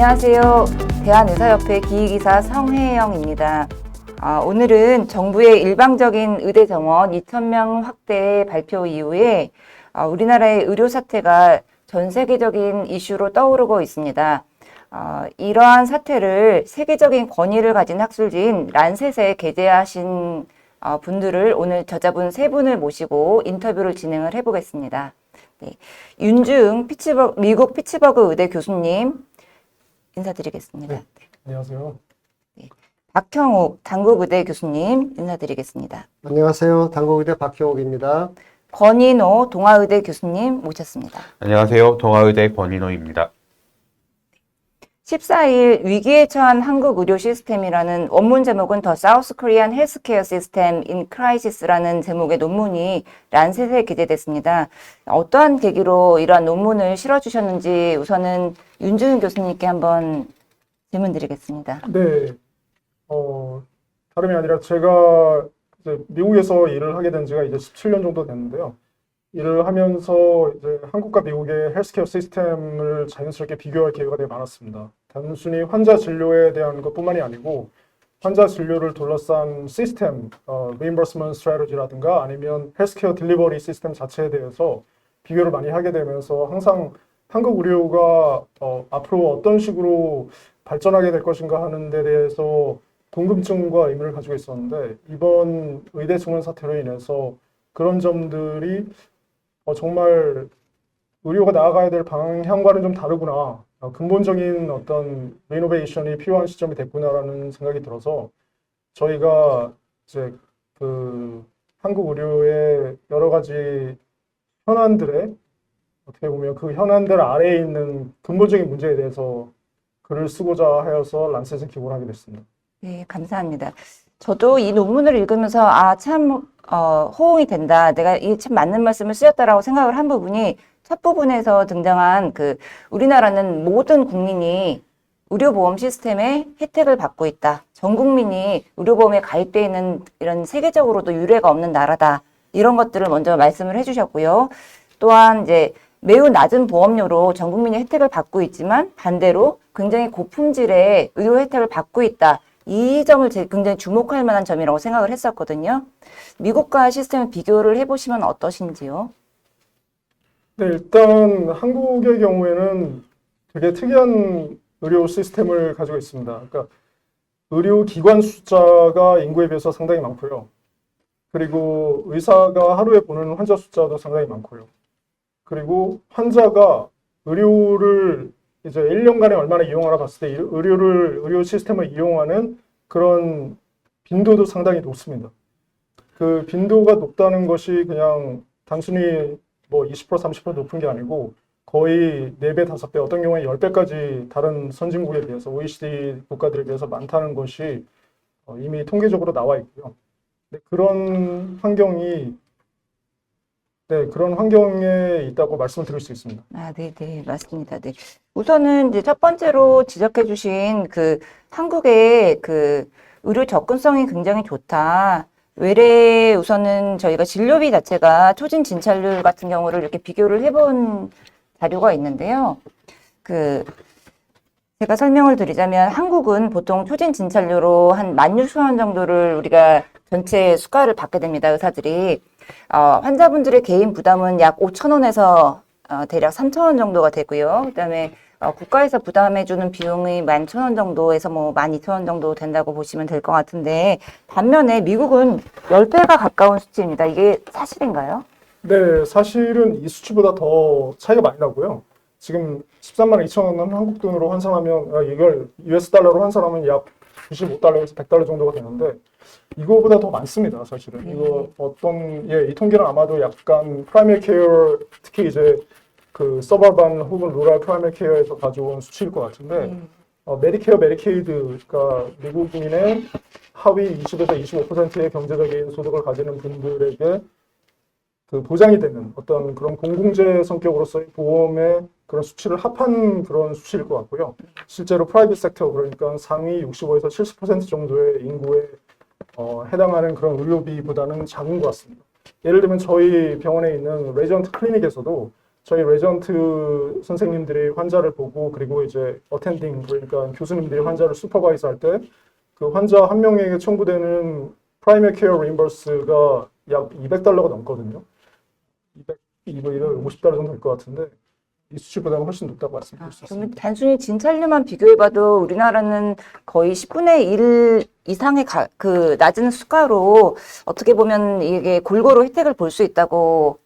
안녕하세요. 대한의사협회 기의기사 성혜영입니다. 오늘은 정부의 일방적인 의대 정원 2,000명 확대 발표 이후에 우리나라의 의료 사태가 전 세계적인 이슈로 떠오르고 있습니다. 이러한 사태를 세계적인 권위를 가진 학술지인 란셋에 게재하신 분들을 오늘 저자분 세 분을 모시고 인터뷰를 진행을 해보겠습니다. 네. 윤주응 미국 피츠버그 의대 교수님 인사드리겠습니다. 네, 안녕하세요. 네. 박형욱 단국의대 교수님 인사드리겠습니다. 안녕하세요. 단국의대 박형욱입니다. 권인호 동아의대 교수님 모셨습니다. 안녕하세요. 동아의대 권인호입니다. 14일 위기에 처한 한국 의료 시스템이라는 원문 제목은 The South Korean Healthcare System in Crisis라는 제목의 논문이 란셋에 게재됐습니다. 어떠한 계기로 이러한 논문을 실어주셨는지 우선은 윤주은 교수님께 한번 질문 드리겠습니다. 네, 다름이 아니라 제가 이제 미국에서 일을 하게 된 지가 이제 17년 정도 됐는데요. 일을 하면서 이제 한국과 미국의 헬스케어 시스템을 자연스럽게 비교할 기회가 되게 많았습니다. 단순히 환자 진료에 대한 것뿐만이 아니고 환자 진료를 둘러싼 시스템, reimbursement strategy라든가 아니면 헬스케어 딜리버리 시스템 자체에 대해서 비교를 많이 하게 되면서 항상 한국 의료가 앞으로 어떤 식으로 발전하게 될 것인가 하는 데 대해서 궁금증과 의문을 가지고 있었는데 이번 의대 증원 사태로 인해서 그런 점들이 정말 의료가 나아가야 될 방향과는 좀 다르구나. 근본적인 어떤 리노베이션이 필요한 시점이 됐구나라는 생각이 들어서 저희가 이제 그 한국 의료의 여러 가지 현안들의 어떻게 보면 그 현안들 아래에 있는 근본적인 문제에 대해서 글을 쓰고자 하여서 란셋에 기고를 하게 됐습니다. 네, 감사합니다. 저도 이 논문을 읽으면서 참 호응이 된다. 내가 이 참 맞는 말씀을 쓰였다라고 생각을 한 부분이 첫 부분에서 등장한 우리나라는 모든 국민이 의료보험 시스템에 혜택을 받고 있다. 전 국민이 의료보험에 가입되어 있는 이런 세계적으로도 유례가 없는 나라다. 이런 것들을 먼저 말씀을 해주셨고요. 또한 이제 매우 낮은 보험료로 전 국민이 혜택을 받고 있지만 반대로 굉장히 고품질의 의료 혜택을 받고 있다. 이 점을 굉장히 주목할 만한 점이라고 생각을 했었거든요. 미국과 시스템을 비교를 해보시면 어떠신지요? 네, 일단 한국의 경우에는 되게 특이한 의료 시스템을 가지고 있습니다. 그러니까 의료기관 숫자가 인구에 비해서 상당히 많고요. 그리고 의사가 하루에 보는 환자 숫자도 상당히 많고요. 그리고 환자가 의료를 이제 1년간에 얼마나 이용하나 봤을 때 의료 시스템을 이용하는 그런 빈도도 상당히 높습니다. 그 빈도가 높다는 것이 그냥 단순히 뭐 20%, 30% 높은 게 아니고 거의 4배, 5배, 어떤 경우에 10배까지 다른 선진국에 비해서 OECD 국가들에 비해서 많다는 것이 이미 통계적으로 나와 있고요. 그런 환경에 있다고 말씀을 드릴 수 있습니다. 네, 맞습니다. 네. 우선은 이제 첫 번째로 지적해 주신 한국의 의료 접근성이 굉장히 좋다. 외래 우선은 저희가 진료비 자체가 초진 진찰률 같은 경우를 이렇게 비교를 해본 자료가 있는데요. 제가 설명을 드리자면 한국은 보통 초진 진찰료로 한 16,000원 정도를 우리가 전체 수가를 받게 됩니다. 의사들이. 환자분들의 개인 부담은 약 5,000원에서 대략 3,000원 정도가 되고요. 그다음에 국가에서 부담해주는 비용이 11,000원 정도에서 12,000원 정도 된다고 보시면 될 것 같은데 반면에 미국은 10배가 가까운 수치입니다. 이게 사실인가요? 네, 사실은 이 수치보다 더 차이가 많이 나고요. 지금 13만 2천 원 한국 돈으로 환산하면 이걸 US 달러로 환산하면 약 95달러에서 100달러 정도가 되는데 이거보다 더 많습니다, 사실은. 이거 이 통계는 아마도 약간 프라이머리 케어, 특히 이제 서버반 혹은 루럴 프라이머리 케어에서 가져온 수치일 것 같은데 메디케어, 메디케이드가 미국민의 하위 20에서 25%의 경제적인 소득을 가지는 분들에게 보장이 되는 어떤 그런 공공재 성격으로서의 보험의 그런 수치를 합한 그런 수치일 것 같고요. 실제로 프라이빗 섹터, 그러니까 상위 65에서 70% 정도의 인구에 해당하는 그런 의료비보다는 작은 것 같습니다. 예를 들면 저희 병원에 있는 레지던트 클리닉에서도 저희 레전트 선생님들이 환자를 보고 그리고 이제 어텐딩 그러니까 교수님들이 환자를 슈퍼바이즈 할 때 그 환자 한 명에게 청구되는 프라이머리 케어 리임버스가 약 $200가 넘거든요. 250달러 정도 될 것 같은데 이 수치보다는 훨씬 높다고 말씀드릴 수 그러면 있습니다. 단순히 진찰료만 비교해봐도 우리나라는 거의 10분의 1 이상의 그 낮은 수가로 어떻게 보면 이게 골고루 혜택을 볼 수 있다고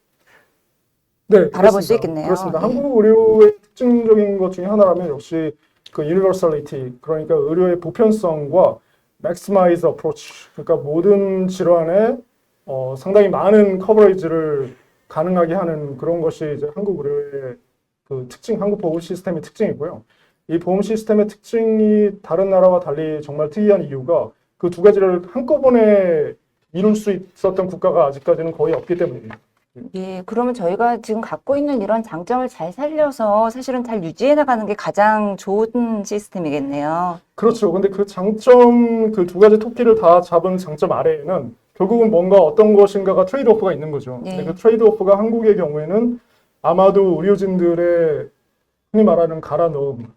네, 바라볼 수 그렇습니다. 있겠네요. 그렇습니다. 예. 한국 의료의 특징적인 것 중에 하나라면 역시 그 universality, 그러니까 의료의 보편성과 maximize approach, 그러니까 모든 질환에 상당히 많은 커버리지를 가능하게 하는 그런 것이 이제 한국 의료의 그 특징, 한국 보험 시스템의 특징이고요. 이 보험 시스템의 특징이 다른 나라와 달리 정말 특이한 이유가 그 두 가지를 한꺼번에 이룰 수 있었던 국가가 아직까지는 거의 없기 때문입니다. 예, 그러면 저희가 지금 갖고 있는 이런 장점을 잘 살려서 사실은 잘 유지해 나가는 게 가장 좋은 시스템이겠네요. 그렇죠. 근데 그 장점, 그 두 가지 토끼를 다 잡은 장점 아래에는 결국은 뭔가 어떤 것인가가 트레이드오프가 있는 거죠. 예. 근데 그 트레이드오프가 한국의 경우에는 아마도 의료진들의 흔히 말하는 갈아 넣음,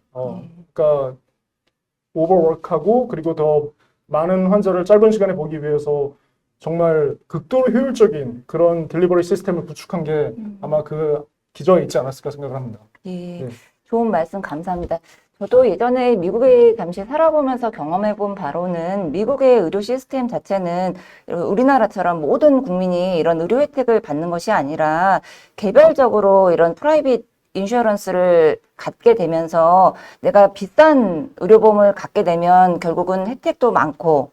그러니까 오버워크하고 그리고 더 많은 환자를 짧은 시간에 보기 위해서 정말 극도로 효율적인 그런 딜리버리 시스템을 구축한 게 아마 그 기저에 있지 않았을까 생각을 합니다. 예, 네. 좋은 말씀 감사합니다. 저도 예전에 미국에 잠시 살아보면서 경험해본 바로는 미국의 의료 시스템 자체는 우리나라처럼 모든 국민이 이런 의료 혜택을 받는 것이 아니라 개별적으로 이런 프라이빗 인슈어런스를 갖게 되면서 내가 비싼 의료보험을 갖게 되면 결국은 혜택도 많고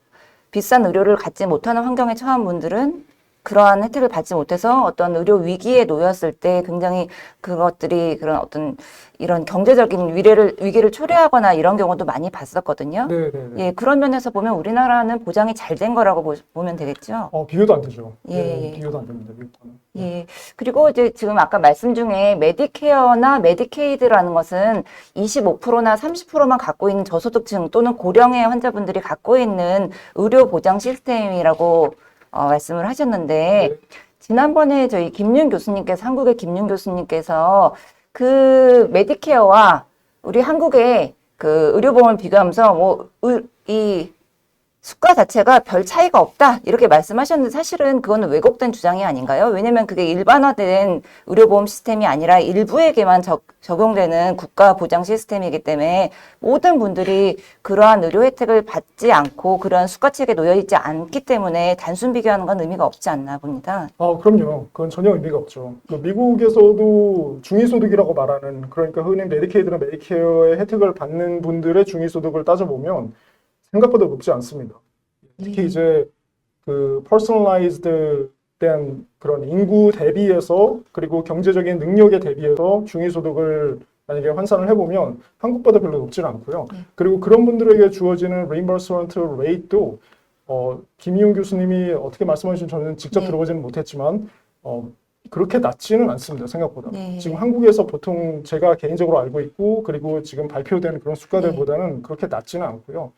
비싼 의료를 갖지 못하는 환경에 처한 분들은 그러한 혜택을 받지 못해서 어떤 의료 위기에 놓였을 때 굉장히 그것들이 그런 어떤 이런 경제적인 위기를 초래하거나 이런 경우도 많이 봤었거든요. 네, 네, 네. 예, 그런 면에서 보면 우리나라는 보장이 잘 된 거라고 보면 되겠죠. 비교도 안 되죠. 예, 네, 예. 비교도 안 됩니다. 미국과는. 예. 그리고 이제 지금 아까 말씀 중에 메디케어나 메디케이드라는 것은 25%나 30%만 갖고 있는 저소득층 또는 고령의 환자분들이 갖고 있는 의료 보장 시스템이라고 말씀을 하셨는데, 네. 지난번에 저희 김윤 교수님께서, 한국의 김윤 교수님께서 그 메디케어와 우리 한국의 그 의료보험을 비교하면서 이 수가 자체가 별 차이가 없다 이렇게 말씀하셨는데 사실은 그거는 왜곡된 주장이 아닌가요? 왜냐면 그게 일반화된 의료보험 시스템이 아니라 일부에게만 적용되는 국가 보장 시스템이기 때문에 모든 분들이 그러한 의료 혜택을 받지 않고 그러한 수가책에 놓여 있지 않기 때문에 단순 비교하는 건 의미가 없지 않나 봅니다. 그럼요. 그건 전혀 의미가 없죠. 그 미국에서도 중위소득이라고 말하는, 그러니까 흔히 메디케이드나 메디케어의 혜택을 받는 분들의 중위소득을 따져보면 생각보다 높지 않습니다. 특히 이제 그 퍼스널라이즈드 된 그런 인구 대비해서 그리고 경제적인 능력에 대비해서 중위소득을 만약에 환산을 해보면 한국보다 별로 높지는 않고요. 그리고 그런 분들에게 주어지는 reimbursement rate도 김희용 교수님이 어떻게 말씀하신 저는 직접 네. 들어보지는 못했지만 그렇게 낮지는 않습니다. 생각보다. 네. 지금 한국에서 보통 제가 개인적으로 알고 있고 그리고 지금 발표된 그런 수가들보다는 그렇게 낮지는 않고요.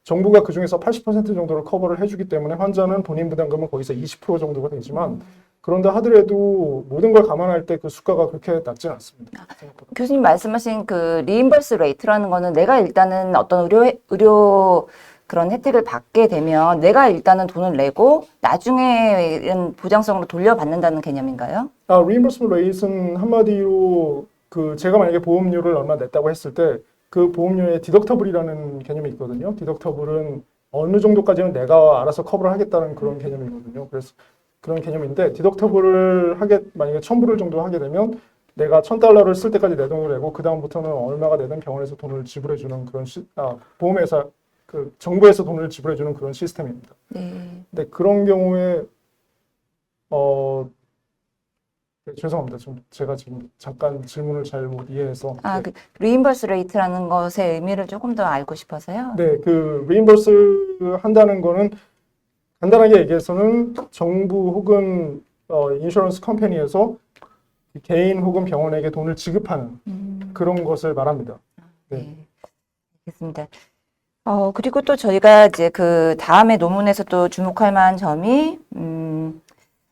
정부가 그중에서 80% 정도를 커버를 해주기 때문에 환자는 본인 부담금은 거기서 20% 정도가 되지만 그런다 하더라도 모든 걸 감안할 때 그 수가가 그렇게 낮지는 않습니다. 생각보다. 교수님 말씀하신 그 리임버스 레이트라는 거는 내가 일단은 어떤 의료 그런 혜택을 받게 되면 내가 일단은 돈을 내고 나중에 이런 보장성으로 돌려받는다는 개념인가요? reimbursement rate는 한마디로 그 제가 만약에 보험료를 얼마 냈다고 했을 때 그 보험료에 디덕터블이라는 개념이 있거든요. 디덕터블은 어느 정도까지는 내가 알아서 커버를 하겠다는 그런 개념이거든요. 그래서 그런 개념인데 디덕터블을 만약에 1,000불을 정도 하게 되면 내가 $1,000를 쓸 때까지 내 돈을 내고 그 다음부터는 얼마가 되든 병원에서 돈을 지불해주는 그런 보험회사 그 정부에서 돈을 지불해주는 그런 시스템입니다. 네. 근데 그런 경우에 네, 죄송합니다. 제가 지금 잠깐 질문을 잘 못 이해해서. 네. 그 리임버스 레이트라는 것의 의미를 조금 더 알고 싶어서요. 네, 그 리임버스 한다는 거는 간단하게 얘기해서는 정부 혹은 인슈런스 컴퍼니에서 개인 혹은 병원에게 돈을 지급하는 그런 것을 말합니다. 네. 알겠습니다. 그리고 또 저희가 이제 그 다음에 논문에서 또 주목할 만한 점이,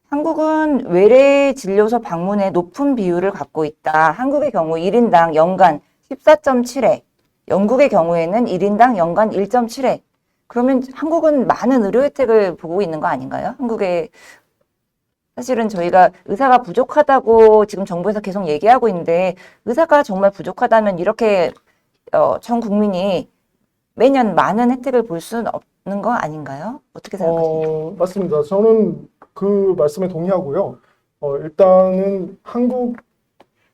한국은 외래 진료소 방문의 높은 비율을 갖고 있다. 한국의 경우 1인당 연간 14.7회, 영국의 경우에는 1인당 연간 1.7회. 그러면 한국은 많은 의료 혜택을 보고 있는 거 아닌가요? 한국의 사실은 저희가 의사가 부족하다고 지금 정부에서 계속 얘기하고 있는데 의사가 정말 부족하다면 이렇게 전 국민이 매년 많은 혜택을 볼 수는 없는 거 아닌가요? 어떻게 생각하십니까? 맞습니다. 저는 그 말씀에 동의하고요. 일단은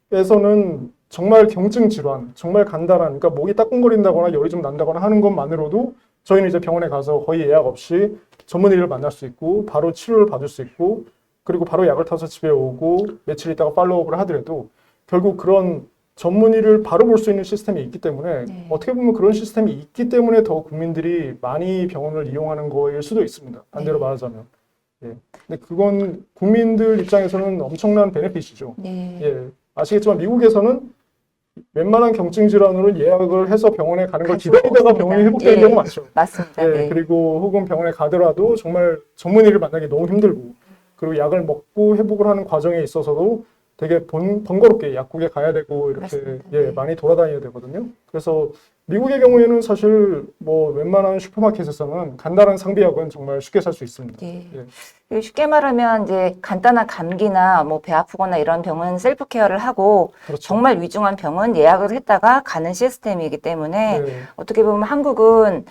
한국에서는 정말 경증 질환, 정말 간단한, 그러니까 목이 따끔거린다거나 열이 좀 난다거나 하는 것만으로도 저희는 이제 병원에 가서 거의 예약 없이 전문의를 만날 수 있고 바로 치료를 받을 수 있고 그리고 바로 약을 타서 집에 오고 며칠 있다가 팔로우업을 하더라도 결국 그런 전문의를 바로 볼 수 있는 시스템이 있기 때문에 네. 어떻게 보면 그런 시스템이 있기 때문에 더 국민들이 많이 병원을 이용하는 거일 수도 있습니다. 반대로 네. 말하자면. 예. 근데 그건 국민들 입장에서는 엄청난 베네핏이죠. 네. 예. 아시겠지만 미국에서는 웬만한 경증 질환으로 예약을 해서 병원에 가는 걸 갈 수 기다리다가 없습니다. 병원이 회복되는 예. 경우가 많죠. 맞습니다. 예, 네. 그리고 혹은 병원에 가더라도 정말 전문의를 만나기 너무 힘들고 그리고 약을 먹고 회복을 하는 과정에 있어서도 되게 번거롭게 약국에 가야 되고 이렇게 맞습니다. 예, 네. 많이 돌아다녀야 되거든요. 그래서 미국의 경우에는 사실 뭐 웬만한 슈퍼마켓에서는 간단한 상비약은 정말 쉽게 살 수 있습니다. 예. 예. 그리고 쉽게 말하면 이제 간단한 감기나 뭐 배 아프거나 이런 병은 셀프 케어를 하고 그렇죠. 정말 위중한 병은 예약을 했다가 가는 시스템이기 때문에 네. 어떻게 보면 한국은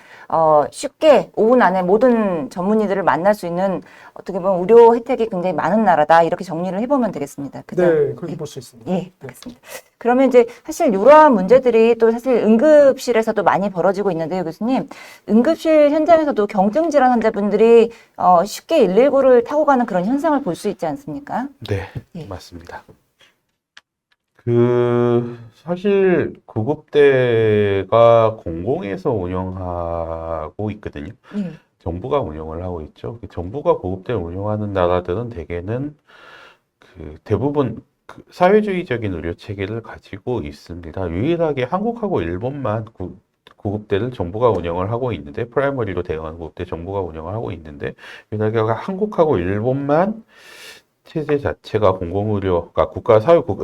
쉽게 5분 안에 모든 전문의들을 만날 수 있는 어떻게 보면 의료 혜택이 굉장히 많은 나라다 이렇게 정리를 해보면 되겠습니다. 그죠? 네, 그렇게 볼 수 있습니다. 예, 알겠습니다. 그러면 이제 사실 이러한 문제들이 또 사실 응급실에서도 많이 벌어지고 있는데요, 교수님. 응급실 현장에서도 경증 질환 환자분들이 쉽게 119를 타고 가는 그런 현상을 볼 수 있지 않습니까? 네, 예. 맞습니다. 사실 구급대가 공공에서 운영하고 있거든요. 예. 정부가 운영을 하고 있죠. 정부가 구급대를 운영하는 나라들은 대개는 대부분 사회주의적인 의료 체계를 가지고 있습니다. 유일하게 한국하고 일본만 구급대를 정부가 운영을 하고 있는데, 프라이머리로 대응하는 구급대 정부가 운영을 하고 있는데, 유일하게 한국하고 일본만 체제 자체가 공공의료가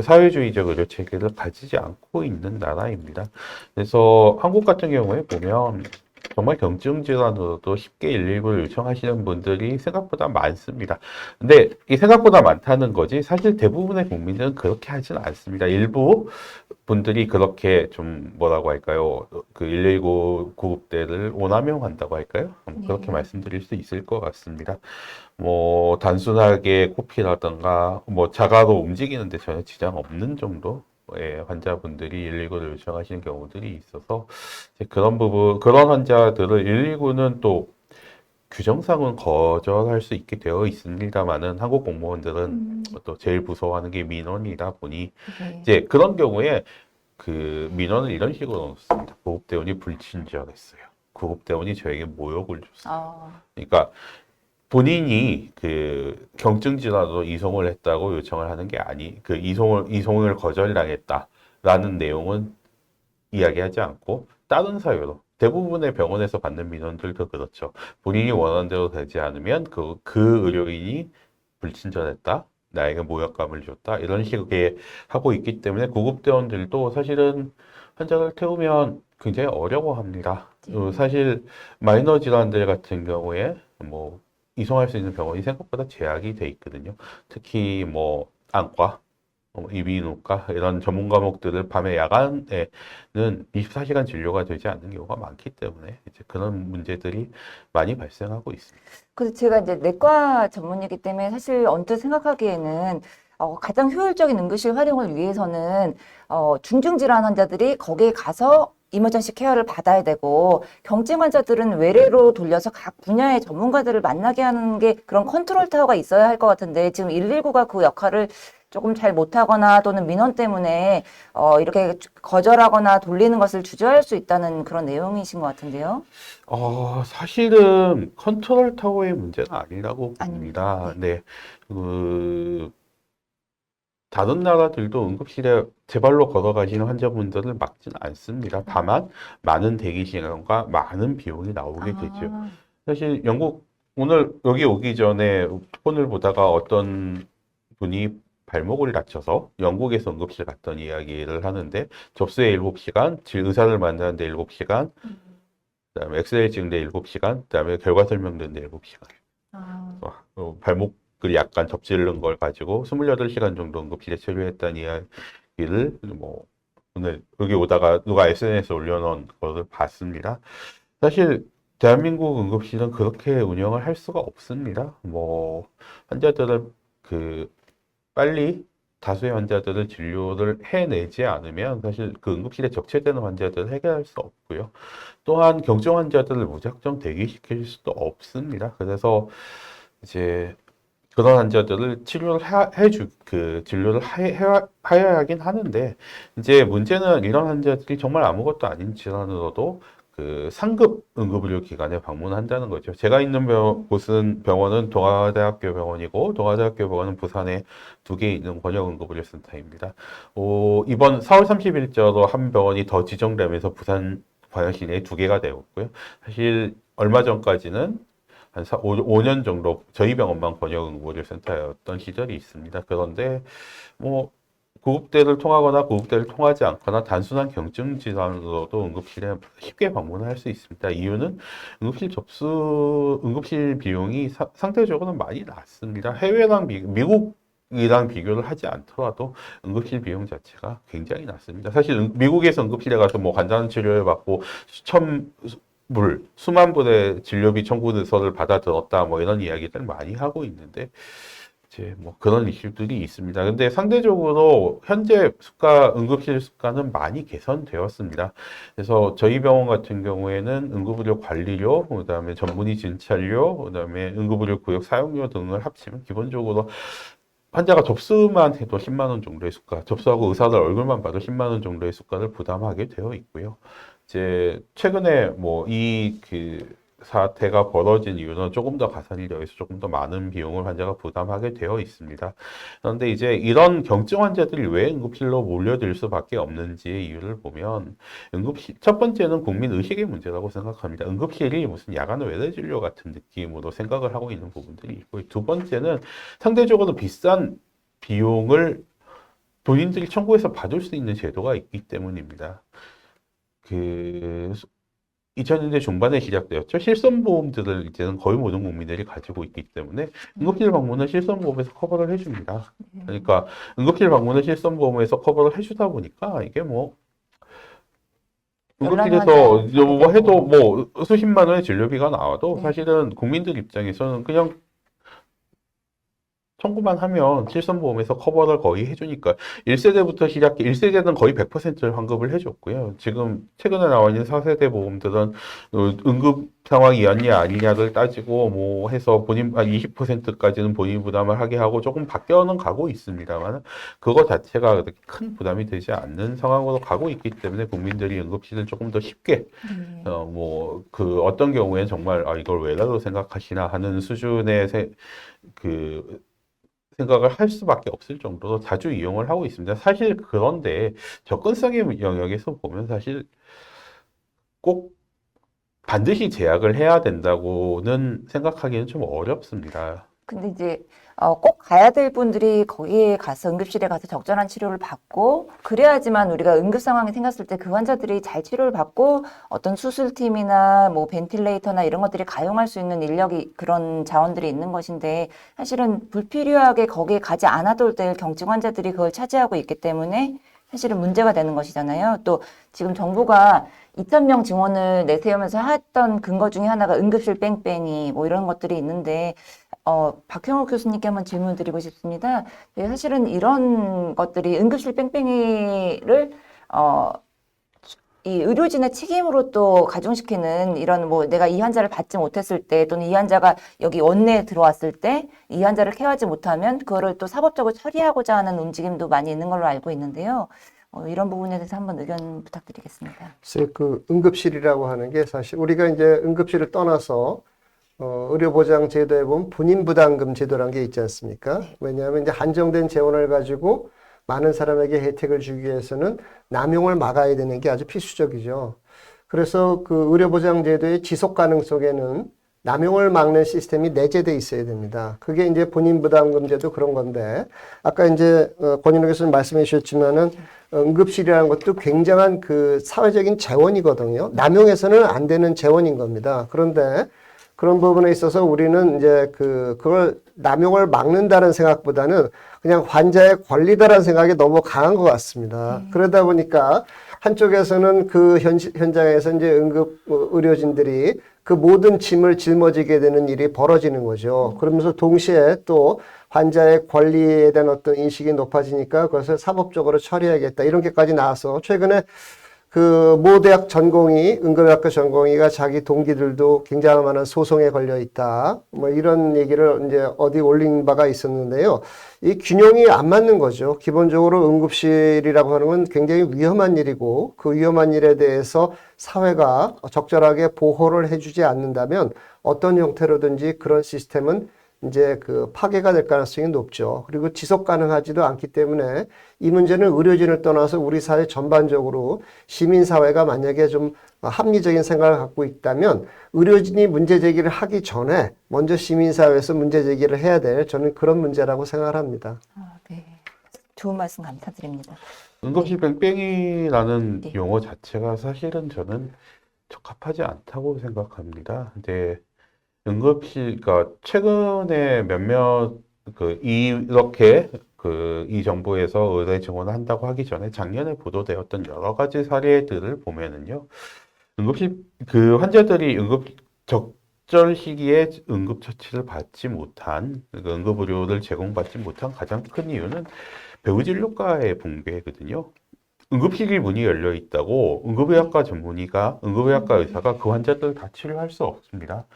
사회주의적 의료 체계를 가지지 않고 있는 나라입니다. 그래서 한국 같은 경우에 보면 정말 경증 질환으로도 쉽게 119를 요청하시는 분들이 생각보다 많습니다. 근데 이 생각보다 많다는 거지 사실 대부분의 국민들은 그렇게 하지는 않습니다. 일부 분들이 그렇게 좀 뭐라고 할까요? 그 119 구급대를 오남용한다고 할까요? 그렇게 네. 말씀드릴 수 있을 것 같습니다. 뭐 단순하게 코피라든가 뭐 자가로 움직이는데 전혀 지장 없는 정도의 환자분들이 119를 요청하시는 경우들이 있어서 이제 그런 환자들을 119는 또 규정상은 거절할 수 있게 되어 있습니다만은 한국 공무원들은 또 제일 무서워하는 게 민원이다 보니 네. 이제 그런 경우에 그 민원을 이런 식으로 넣습니다. 구급대원이 불친절했어요. 구급대원이 저에게 모욕을 줬어요. 그러니까 본인이 그 경증 질환으로 이송을 했다고 요청을 하는 게 이송을 거절당했다라는 내용은 이야기하지 않고 다른 사유로 대부분의 병원에서 받는 민원들도 그렇죠. 본인이 원하는 대로 되지 않으면 그 의료인이 불친절했다. 나에게 모욕감을 줬다. 이런 식의 하고 있기 때문에 구급대원들도 사실은 환자를 태우면 굉장히 어려워합니다. 사실 마이너 질환들 같은 경우에 뭐 이송할 수 있는 병원이 생각보다 제약이 돼 있거든요. 특히 뭐 안과, 이비인후과 이런 전문 과목들을 밤에 야간에는 24시간 진료가 되지 않는 경우가 많기 때문에 이제 그런 문제들이 많이 발생하고 있습니다. 그래서 제가 이제 내과 전문이기 때문에 사실 언뜻 생각하기에는 가장 효율적인 응급실 활용을 위해서는 중증 질환 환자들이 거기에 가서 이머전시 케어를 받아야 되고 경증 환자들은 외래로 돌려서 각 분야의 전문가들을 만나게 하는 게 그런 컨트롤 타워가 있어야 할 것 같은데 지금 119가 그 역할을 조금 잘 못하거나 또는 민원 때문에 이렇게 거절하거나 돌리는 것을 주저할 수 있다는 그런 내용이신 것 같은데요. 사실은 컨트롤 타워의 문제는 아니라고 아닙니다. 봅니다. 네. 다른 나라들도 응급실에 제 발로 걸어가시는 환자분들을 막지는 않습니다. 다만 많은 대기 시간과 많은 비용이 나오게 되죠. 사실 영국 오늘 여기 오기 전에 폰을 보다가 어떤 분이 발목을 다쳐서 영국에서 응급실 갔던 이야기를 하는데 접수에 7시간, 의사를 만나는데 7시간, 그다음에 엑스레이 찍는데 7시간, 그다음에 결과 설명 듣는데 7시간. 발목을 약간 접질른 걸 가지고 28시간 정도 응급실에 체류했다는 이야기를 뭐 오늘 여기 오다가 누가 SNS에 올려놓은 것을 봤습니다. 사실 대한민국 응급실은 그렇게 운영을 할 수가 없습니다. 뭐 환자들을 빨리 다수의 환자들을 진료를 해내지 않으면 사실 그 응급실에 적체되는 환자들을 해결할 수 없고요. 또한 경증 환자들을 무작정 대기시킬 수도 없습니다. 그래서 이제 그런 환자들을 치료를 진료를 해야 하긴 하는데, 이제 문제는 이런 환자들이 정말 아무것도 아닌 질환으로도 상급 응급의료 기관에 방문한다는 거죠. 제가 있는 병원은 동아대학교 병원이고, 동아대학교 병원은 부산에 2개 있는 권역응급의료센터입니다. 이번 4월 30일자로 한 병원이 더 지정되면서 부산 광역시내에 2개가 되었고요. 사실 얼마 전까지는 한 5년 정도 저희 병원만 권역응급의료센터였던 시절이 있습니다. 그런데 뭐 구급대를 통하거나 구급대를 통하지 않거나 단순한 경증 질환으로도 응급실에 쉽게 방문할 수 있습니다. 이유는 응급실 비용이 상대적으로 많이 낮습니다. 미국이랑 비교를 하지 않더라도 응급실 비용 자체가 굉장히 낮습니다. 사실 미국에서 응급실에 가서 뭐 간단한 치료를 받고 수만 불의 진료비 청구서를 받아들었다, 뭐 이런 이야기들 많이 하고 있는데, 이제 뭐 그런 이슈들이 있습니다. 근데 상대적으로 현재 응급실 수가는 많이 개선되었습니다. 그래서 저희 병원 같은 경우에는 응급의료 관리료, 그다음에 전문의 진찰료, 그다음에 응급의료 구역 사용료 등을 합치면 기본적으로 환자가 접수만 해도 10만 원 정도의 수가, 접수하고 의사들 얼굴만 봐도 10만 원 정도의 수가를 부담하게 되어 있고요. 이제 최근에 뭐 사태가 벌어진 이유는 조금 더 가산이 되어 있어 조금 더 많은 비용을 환자가 부담하게 되어 있습니다. 그런데 이제 이런 경증 환자들이 왜 응급실로 몰려들 수밖에 없는지의 이유를 보면, 첫 번째는 국민 의식의 문제라고 생각합니다. 응급실이 무슨 야간 외래 진료 같은 느낌으로 생각을 하고 있는 부분들이 있고, 두 번째는 상대적으로 비싼 비용을 본인들이 청구해서 받을 수 있는 제도가 있기 때문입니다. 2000년대 중반에 시작되었죠. 실손보험들을 이제는 거의 모든 국민들이 가지고 있기 때문에 응급실 방문은 실손보험에서 커버를 해줍니다. 그러니까 응급실 방문은 실손보험에서 커버를 해주다 보니까 이게 뭐 응급실에서 뭐 해도 뭐 수십만 원의 진료비가 나와도 사실은 국민들 입장에서는 그냥 청구만 하면 실손보험에서 커버를 거의 해주니까 1세대는 거의 100%를 환급을 해줬고요. 지금 최근에 나와 있는 4세대 보험들은 응급 상황이었냐 아니냐를 따지고 뭐 해서 20%까지는 본인 부담을 하게 하고 조금 바뀌어는 가고 있습니다만, 그거 자체가 그렇게 큰 부담이 되지 않는 상황으로 가고 있기 때문에 국민들이 응급실을 조금 더 쉽게 어떤 경우에는 정말 이걸 왜라고 생각하시나 하는 수준의 생각을 할 수밖에 없을 정도로 자주 이용을 하고 있습니다. 사실 그런데 접근성의 영역에서 보면 사실 꼭 반드시 제약을 해야 된다고는 생각하기는 좀 어렵습니다. 근데 이제 꼭 가야 될 분들이 거기에 가서 응급실에 가서 적절한 치료를 받고, 그래야지만 우리가 응급 상황이 생겼을 때 그 환자들이 잘 치료를 받고 어떤 수술팀이나 뭐 벤틸레이터나 이런 것들이 가용할 수 있는 인력이, 그런 자원들이 있는 것인데, 사실은 불필요하게 거기에 가지 않아도 될 경증 환자들이 그걸 차지하고 있기 때문에 사실은 문제가 되는 것이잖아요. 또 지금 정부가 2,000명 증원을 내세우면서 했던 근거 중에 하나가 응급실 뺑뺑이 뭐 이런 것들이 있는데, 박형욱 교수님께 한번 질문 드리고 싶습니다. 사실은 이런 것들이 응급실 뺑뺑이를 이 의료진의 책임으로 또 가중시키는, 이런 뭐 내가 이 환자를 받지 못했을 때, 또는 이 환자가 여기 원내에 들어왔을 때 이 환자를 케어하지 못하면 그거를 또 사법적으로 처리하고자 하는 움직임도 많이 있는 걸로 알고 있는데요. 이런 부분에 대해서 한번 의견 부탁드리겠습니다. 글쎄, 응급실이라고 하는 게 사실 우리가 이제 응급실을 떠나서 의료보장 제도에 보면 본인부담금 제도라는 게 있지 않습니까? 왜냐하면 이제 한정된 재원을 가지고 많은 사람에게 혜택을 주기 위해서는 남용을 막아야 되는 게 아주 필수적이죠. 그래서 그 의료보장 제도의 지속 가능성에는 남용을 막는 시스템이 내재돼 있어야 됩니다. 그게 이제 본인 부담금제도 그런 건데, 아까 이제 권인호 교수님 말씀해 주셨지만은 응급실이라는 것도 굉장한 그 사회적인 재원이거든요. 남용해서는 안 되는 재원인 겁니다. 그런데 그런 부분에 있어서 우리는 이제 그걸 남용을 막는다는 생각보다는 그냥 환자의 권리다라는 생각이 너무 강한 것 같습니다. 그러다 보니까 한쪽에서는 그 현장에서 이제 응급 의료진들이 그 모든 짐을 짊어지게 되는 일이 벌어지는 거죠. 그러면서 동시에 또 환자의 권리에 대한 어떤 인식이 높아지니까 그것을 사법적으로 처리해야겠다. 이런 게까지 나와서 최근에 그 모 대학 전공의, 응급의학과 전공의가 자기 동기들도 굉장히 많은 소송에 걸려 있다. 뭐 이런 얘기를 이제 어디 올린 바가 있었는데요. 이 균형이 안 맞는 거죠. 기본적으로 응급실이라고 하는 건 굉장히 위험한 일이고 그 위험한 일에 대해서 사회가 적절하게 보호를 해주지 않는다면 어떤 형태로든지 그런 시스템은 이제 그 파괴가 될 가능성이 높죠. 그리고 지속 가능하지도 않기 때문에 이 문제는 의료진을 떠나서 우리 사회 전반적으로 시민사회가 만약에 좀 합리적인 생각을 갖고 있다면 의료진이 문제 제기를 하기 전에 먼저 시민사회에서 문제 제기를 해야 될 저는 그런 문제라고 생각을 합니다. 네. 좋은 말씀 감사드립니다. 응급실 뺑뺑이라는 네. 용어 자체가 사실은 저는 적합하지 않다고 생각합니다. 근데 응급실, 최근에 몇몇 이렇게 이 정부에서 의대 증원을 한다고 하기 전에 작년에 보도되었던 여러 가지 사례들을 보면은요, 환자들이 적절 시기에 응급처치를 받지 못한, 응급의료를 제공받지 못한 가장 큰 이유는 배우진료과의 붕괴거든요. 응급실이 문이 열려 있다고 응급의학과 의사가 그 환자들을 다 치료할 수 없습니다.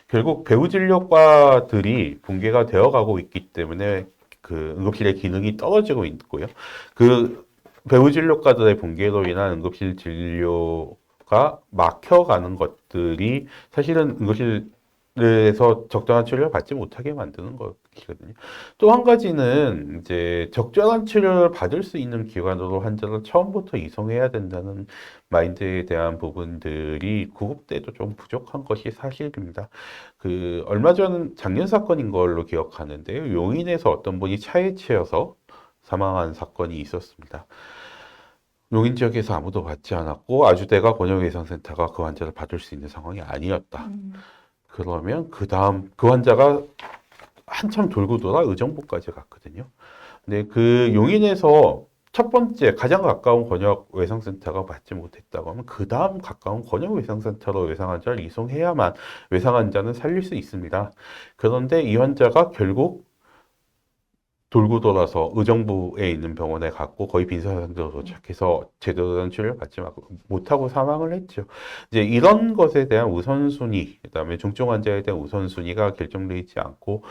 결국 배우진료과들이 붕괴가 되어가고 있기 때문에 그 응급실의 기능이 떨어지고 있고요. 그 배우진료과들의 붕괴로 인한 응급실 진료가 막혀가는 것들이 사실은 응급실에서 적절한 치료를 받지 못하게 만드는 것이거든요. 또 한 가지는 이제 적절한 치료를 받을 수 있는 기관으로 환자를 처음부터 이송해야 된다는 마인드에 대한 부분들이 구급대도 좀 부족한 것이 사실입니다. 얼마 전 작년 사건인 걸로 기억하는데요. 용인에서 어떤 분이 차에 치여서 사망한 사건이 있었습니다. 용인 지역에서 아무도 받지 않았고 아주대가 권역예방센터가 그 환자를 받을 수 있는 상황이 아니었다. 그러면 그 다음 그 환자가 한참 돌고 돌아 의정부까지 갔거든요. 근데 그 용인에서 첫 번째 가장 가까운 권역외상센터가 받지 못했다고 하면 그 다음 가까운 권역외상센터로 외상 환자를 이송해야만 외상 환자는 살릴 수 있습니다. 그런데 이 환자가 결국 돌고 돌아서 의정부에 있는 병원에 갔고 거의 빈사 상태로 도착해서 제대로 된 치료를 받지 못하고 사망을 했죠. 이제 이런 것에 대한 우선순위, 그다음에 중증 환자에 대한 우선순위가 결정되어 있지 않고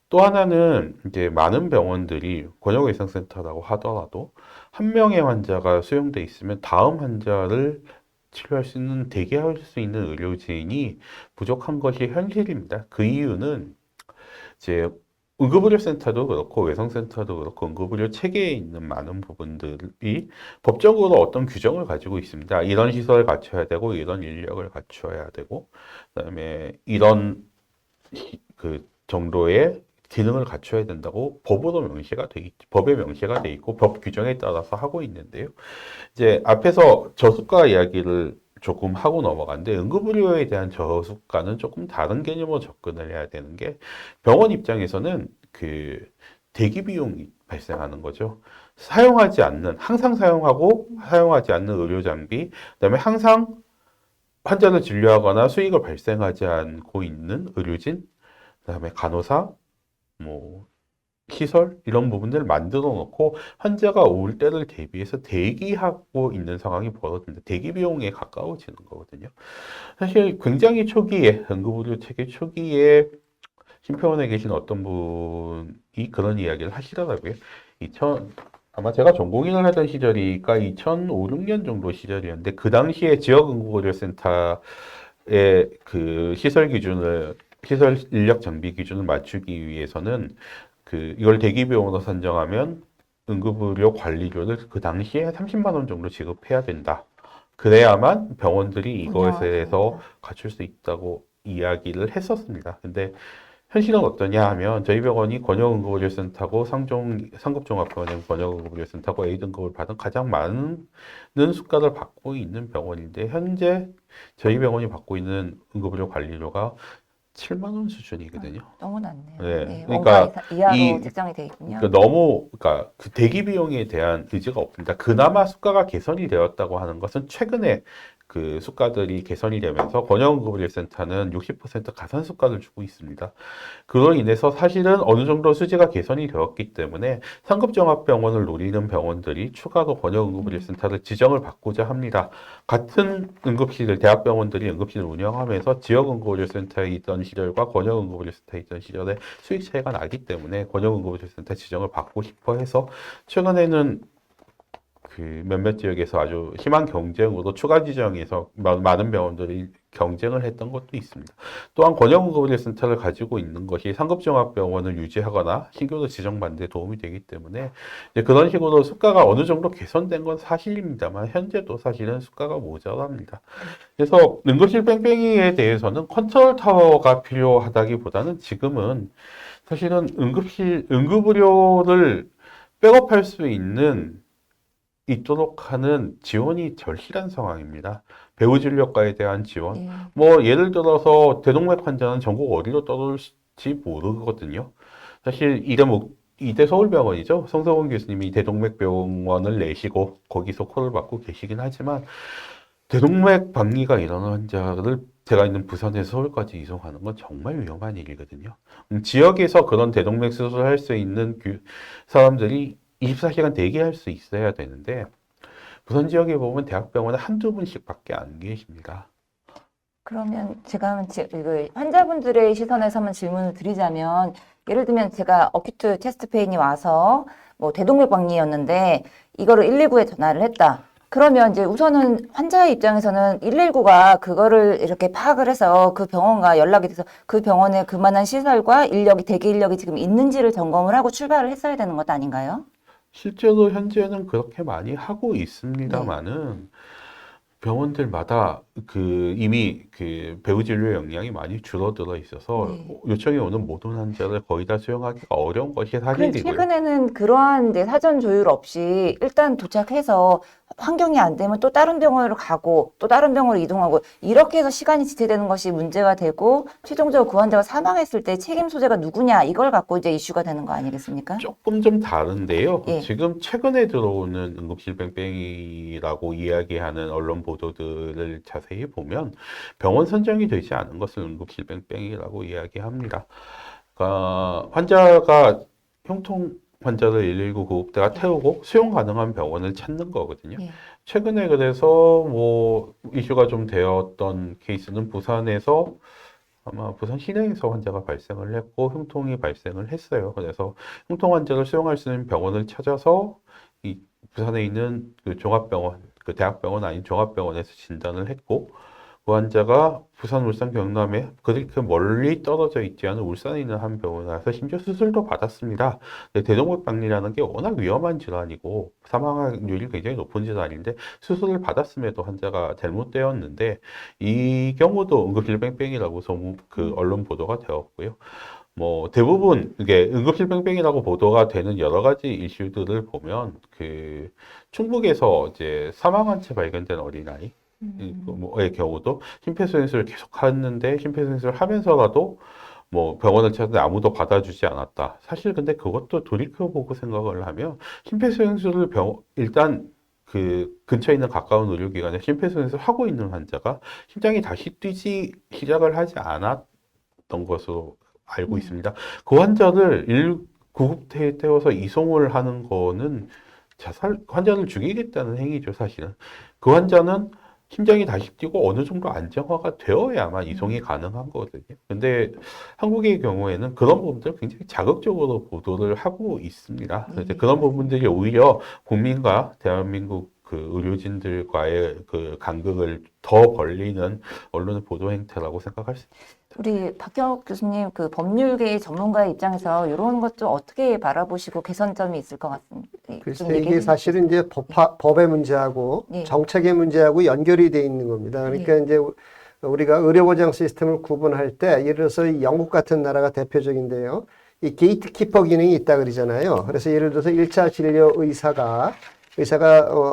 또 하나는 이제 많은 병원들이 권역외상센터라고 하더라도 한 명의 환자가 수용돼 있으면 다음 환자를 치료할 수 있는 대기할 수 있는 의료진이 부족한 것이 현실입니다. 그 이유는 이제 응급의료센터도 그렇고 외상센터도 그렇고 응급의료 체계에 있는 많은 부분들이 법적으로 어떤 규정을 가지고 있습니다. 이런 시설을 갖춰야 되고 이런 인력을 갖춰야 되고 그다음에 이런 정도의 기능을 갖춰야 된다고 법에 명시가 돼 있고 법 규정에 따라서 하고 있는데요. 이제 앞에서 저수가 이야기를 조금 하고 넘어갔는데 응급의료에 대한 저수가는 조금 다른 개념으로 접근을 해야 되는 게 병원 입장에서는 대기 비용이 발생하는 거죠. 항상 사용하지 않는 의료 장비, 그다음에 항상 환자를 진료하거나 수익을 발생하지 않고 있는 의료진, 그다음에 간호사, 시설 이런 부분들을 만들어 놓고 환자가 올 때를 대비해서 대기하고 있는 상황이 벌어집니다. 대기 비용에 가까워지는 거거든요. 사실 굉장히 초기에 응급의료 체계 초기에 심평원에 계신 어떤 분이 그런 이야기를 하시더라고요. 아마 제가 전공인을 하던 시절이니까 2005, 6년 정도 시절이었는데 그 당시에 지역 응급의료센터의 시설 인력 장비 기준을 맞추기 위해서는 이걸 대기 비용으로 산정하면 응급의료 관리료를 그 당시에 30만 원 정도 지급해야 된다. 그래야만 병원들이 이것에 대해서 갖출 수 있다고 이야기를 했었습니다. 근데 현실은 어떠냐 하면 저희 병원이 권역응급의료센터고 상급종합병원의 권역응급의료센터고 A등급을 받은 가장 많은 수가를 받고 있는 병원인데 현재 저희 병원이 받고 있는 응급의료 관리료가 7만 원 수준이거든요. 너무 낮네요. 네, 네, 그러니까 원가 이하로 이- 책정이 돼 있군요. 그러니까 그 대기 비용에 대한 의지가 없습니다. 그나마 수가가 개선이 되었다고 하는 것은 최근에 그 수가들이 개선이 되면서 권역응급의료센터는 60% 가산 수가를 주고 있습니다. 그로 인해서 사실은 어느 정도 수지가 개선이 되었기 때문에 상급종합병원을 노리는 병원들이 추가로 권역응급의료센터를 지정을 받고자 합니다. 같은 응급실을 대학병원들이 응급실을 운영하면서 지역응급의료센터에 있던 시절과 권역응급의료센터에 있던 시절에 수익 차이가 나기 때문에 권역응급의료센터 지정을 받고 싶어 해서 최근에는 그 몇몇 지역에서 아주 심한 경쟁으로 추가 지정에서 많은 병원들이 경쟁을 했던 것도 있습니다. 또한 권역응급의료센터를 가지고 있는 것이 상급종합병원을 유지하거나 신규로 지정받는 데 도움이 되기 때문에 이제 그런 식으로 수가가 어느 정도 개선된 건 사실입니다만 현재도 사실은 수가가 모자랍니다. 그래서 응급실 뺑뺑이에 대해서는 컨트롤 타워가 필요하다기보다는 지금은 사실은 응급의료를 백업할 수 있도록 하는 지원이 절실한 상황입니다. 배후 진료과에 대한 지원. 네. 뭐 예를 들어서 대동맥 환자는 전국 어디로 떠돌지 모르거든요. 사실 이대 서울병원이죠. 성서원 교수님이 대동맥병원을 내시고 거기서 콜을 받고 계시긴 하지만 대동맥 박리가 일어난 환자를 제가 있는 부산에서 서울까지 이송하는 건 정말 위험한 일이거든요. 지역에서 그런 대동맥 수술을 할 수 있는 사람들이 24시간 대기할 수 있어야 되는데 부산 지역에 보면 대학병원에 한두 분씩밖에 안 계십니다. 그러면 제가 그 환자분들의 시선에서 한번 질문을 드리자면 예를 들면 제가 어큐트 체스트 페인이 와서 뭐 대동맥 박리였는데 이거를 119에 전화를 했다. 그러면 이제 우선은 환자의 입장에서는 119가 그거를 이렇게 파악을 해서 그 병원과 연락이 돼서 그 병원에 그만한 시설과 대기 인력이 지금 있는지를 점검을 하고 출발을 했어야 되는 것 아닌가요? 실제로 현재는 그렇게 많이 하고 있습니다만은 병원들마다 이미 그 배후 진료 역량이 많이 줄어들어 있어서 네. 요청이 오는 모든 환자를 거의 다 수용하기가 어려운 것이 그럼 사실이고요. 최근에는 그러한 이제 사전 조율 없이 일단 도착해서 환경이 안 되면 또 다른 병원으로 가고 또 다른 병원으로 이동하고 이렇게 해서 시간이 지체되는 것이 문제가 되고 최종적으로 그 환자가 사망했을 때 책임 소재가 누구냐 이걸 갖고 이제 이슈가 되는 거 아니겠습니까? 조금 좀 다른데요. 예. 지금 최근에 들어오는 응급실 뺑뺑이라고 이야기하는 언론 보도들을 자세히 보면 병원 선정이 되지 않은 것을 응급실 뺑뺑이라고 이야기합니다. 그러니까 환자가 흉통 환자를 119 구급대가 태우고 수용 가능한 병원을 찾는 거거든요. 예. 최근에 그래서 뭐 이슈가 좀 되었던 케이스는 부산에서 아마 부산 시내에서 환자가 발생을 했고 흉통이 발생을 했어요. 그래서 흉통 환자를 수용할 수 있는 병원을 찾아서 이 부산에 있는 그 종합병원, 그 대학병원 아닌 종합병원에서 진단을 했고 그 환자가 부산, 울산, 경남에 그렇게 멀리 떨어져 있지 않은 울산에 있는 한 병원에 가서 심지어 수술도 받았습니다. 근데 대동맥 박리라는 게 워낙 위험한 질환이고 사망률이 굉장히 높은 질환인데 수술을 받았음에도 환자가 잘못되었는데 이 경우도 응급실 뺑뺑이라고 언론 보도가 되었고요. 뭐 대부분 이게 응급실 뺑뺑이라고 보도가 되는 여러 가지 이슈들을 보면 그 충북에서 이제 사망한 채 발견된 어린아이 의 경우도 심폐소생술을 계속 하는데 심폐소생술을 하면서라도 뭐 병원을 찾았는데 아무도 받아주지 않았다. 사실 근데 그것도 돌이켜보고 생각을 하면 심폐소생술을 일단 그 근처에 있는 가까운 의료기관에 심폐소생술을 하고 있는 환자가 심장이 다시 뛰지 시작을 하지 않았던 것으로 알고 있습니다. 그 환자를 구급대에 태워서 이송을 하는 거는 환자를 죽이겠다는 행위죠, 사실은. 그 환자는 심장이 다시 뛰고 어느 정도 안정화가 되어야만 이송이 가능한 거거든요. 근데 한국의 경우에는 그런 부분들을 굉장히 자극적으로 보도를 하고 있습니다. 그래서 그런 부분들이 오히려 국민과 대한민국 그 의료진들과의 그 간극을 더 벌리는 언론의 보도 행태라고 생각할 수 있습니다. 우리 박경옥 교수님 그 법률계의 전문가의 입장에서 이런 것 좀 어떻게 바라보시고 개선점이 있을 것 같습니다. 글쎄 이게 사실은 이제 법의 문제하고 예. 정책의 문제하고 연결이 돼 있는 겁니다. 그러니까 예. 이제 우리가 의료보장 시스템을 구분할 때 예를 들어서 이 영국 같은 나라가 대표적인데요. 이 게이트키퍼 기능이 있다 그러잖아요. 그래서 예를 들어서 1차 진료 의사가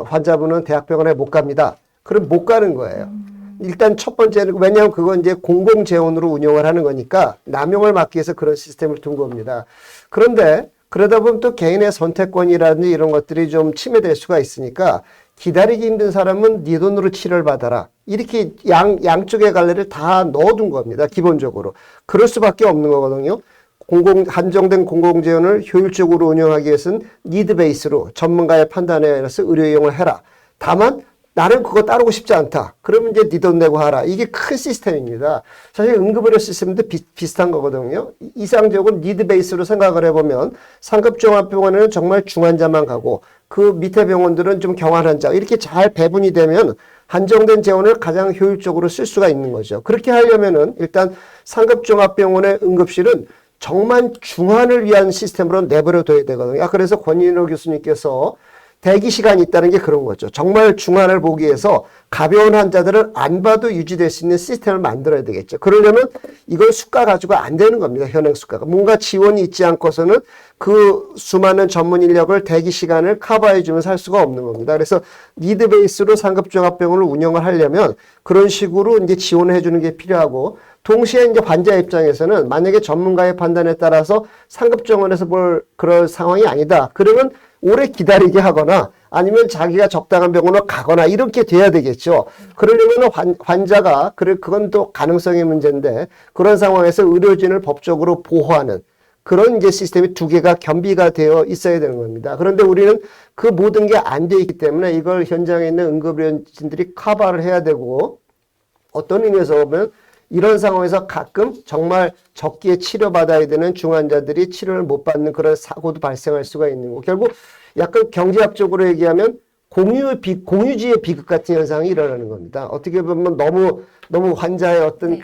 환자분은 대학병원에 못 갑니다. 그럼 못 가는 거예요. 일단 첫 번째는 왜냐하면 그건 이제 공공재원으로 운영을 하는 거니까 남용을 막기 위해서 그런 시스템을 둔 겁니다. 그런데 그러다 보면 또 개인의 선택권이라든지 이런 것들이 좀 침해될 수가 있으니까 기다리기 힘든 사람은 네 돈으로 치료를 받아라. 이렇게 양쪽의 갈래를 다 넣어둔 겁니다. 기본적으로. 그럴 수밖에 없는 거거든요. 한정된 공공재원을 효율적으로 운영하기 위해서는 니드 베이스로 전문가의 판단에 의해서 의료 이용을 해라. 다만 나는 그거 따르고 싶지 않다. 그러면 이제 네 돈 내고 하라. 이게 큰 시스템입니다. 사실 응급의료 시스템도 비슷한 거거든요. 이상적으로 니드 베이스로 생각을 해보면 상급종합병원에는 정말 중환자만 가고 그 밑에 병원들은 좀 경한 환자 이렇게 잘 배분이 되면 한정된 재원을 가장 효율적으로 쓸 수가 있는 거죠. 그렇게 하려면은 일단 상급종합병원의 응급실은 정말 중환을 위한 시스템으로 내버려둬야 되거든요. 그래서 권인호 교수님께서 대기 시간이 있다는 게 그런 거죠. 정말 중환을 보기 위해서 가벼운 환자들을 안 봐도 유지될 수 있는 시스템을 만들어야 되겠죠. 그러려면 이걸 수가 가지고 안 되는 겁니다. 현행 수가가. 뭔가 지원이 있지 않고서는 그 수많은 전문 인력을 대기 시간을 커버해 주면서 할 수가 없는 겁니다. 그래서 니드 베이스로 상급종합병원을 운영을 하려면 그런 식으로 이제 지원을 해 주는 게 필요하고 동시에 이제 환자 입장에서는 만약에 전문가의 판단에 따라서 상급병원에서 볼 그럴 상황이 아니다. 그러면 오래 기다리게 하거나 아니면 자기가 적당한 병원으로 가거나 이렇게 돼야 되겠죠. 그러려면 환자가 그건 또 가능성의 문제인데 그런 상황에서 의료진을 법적으로 보호하는 그런 이제 시스템이 두 개가 겸비가 되어 있어야 되는 겁니다. 그런데 우리는 그 모든 게 안 돼 있기 때문에 이걸 현장에 있는 응급의료진들이 커버를 해야 되고 어떤 의미에서 보면 이런 상황에서 가끔 정말 적기에 치료받아야 되는 중환자들이 치료를 못 받는 그런 사고도 발생할 수가 있는 거고 결국 약간 경제학적으로 얘기하면 공유지의 비극 같은 현상이 일어나는 겁니다. 어떻게 보면 너무 환자의 어떤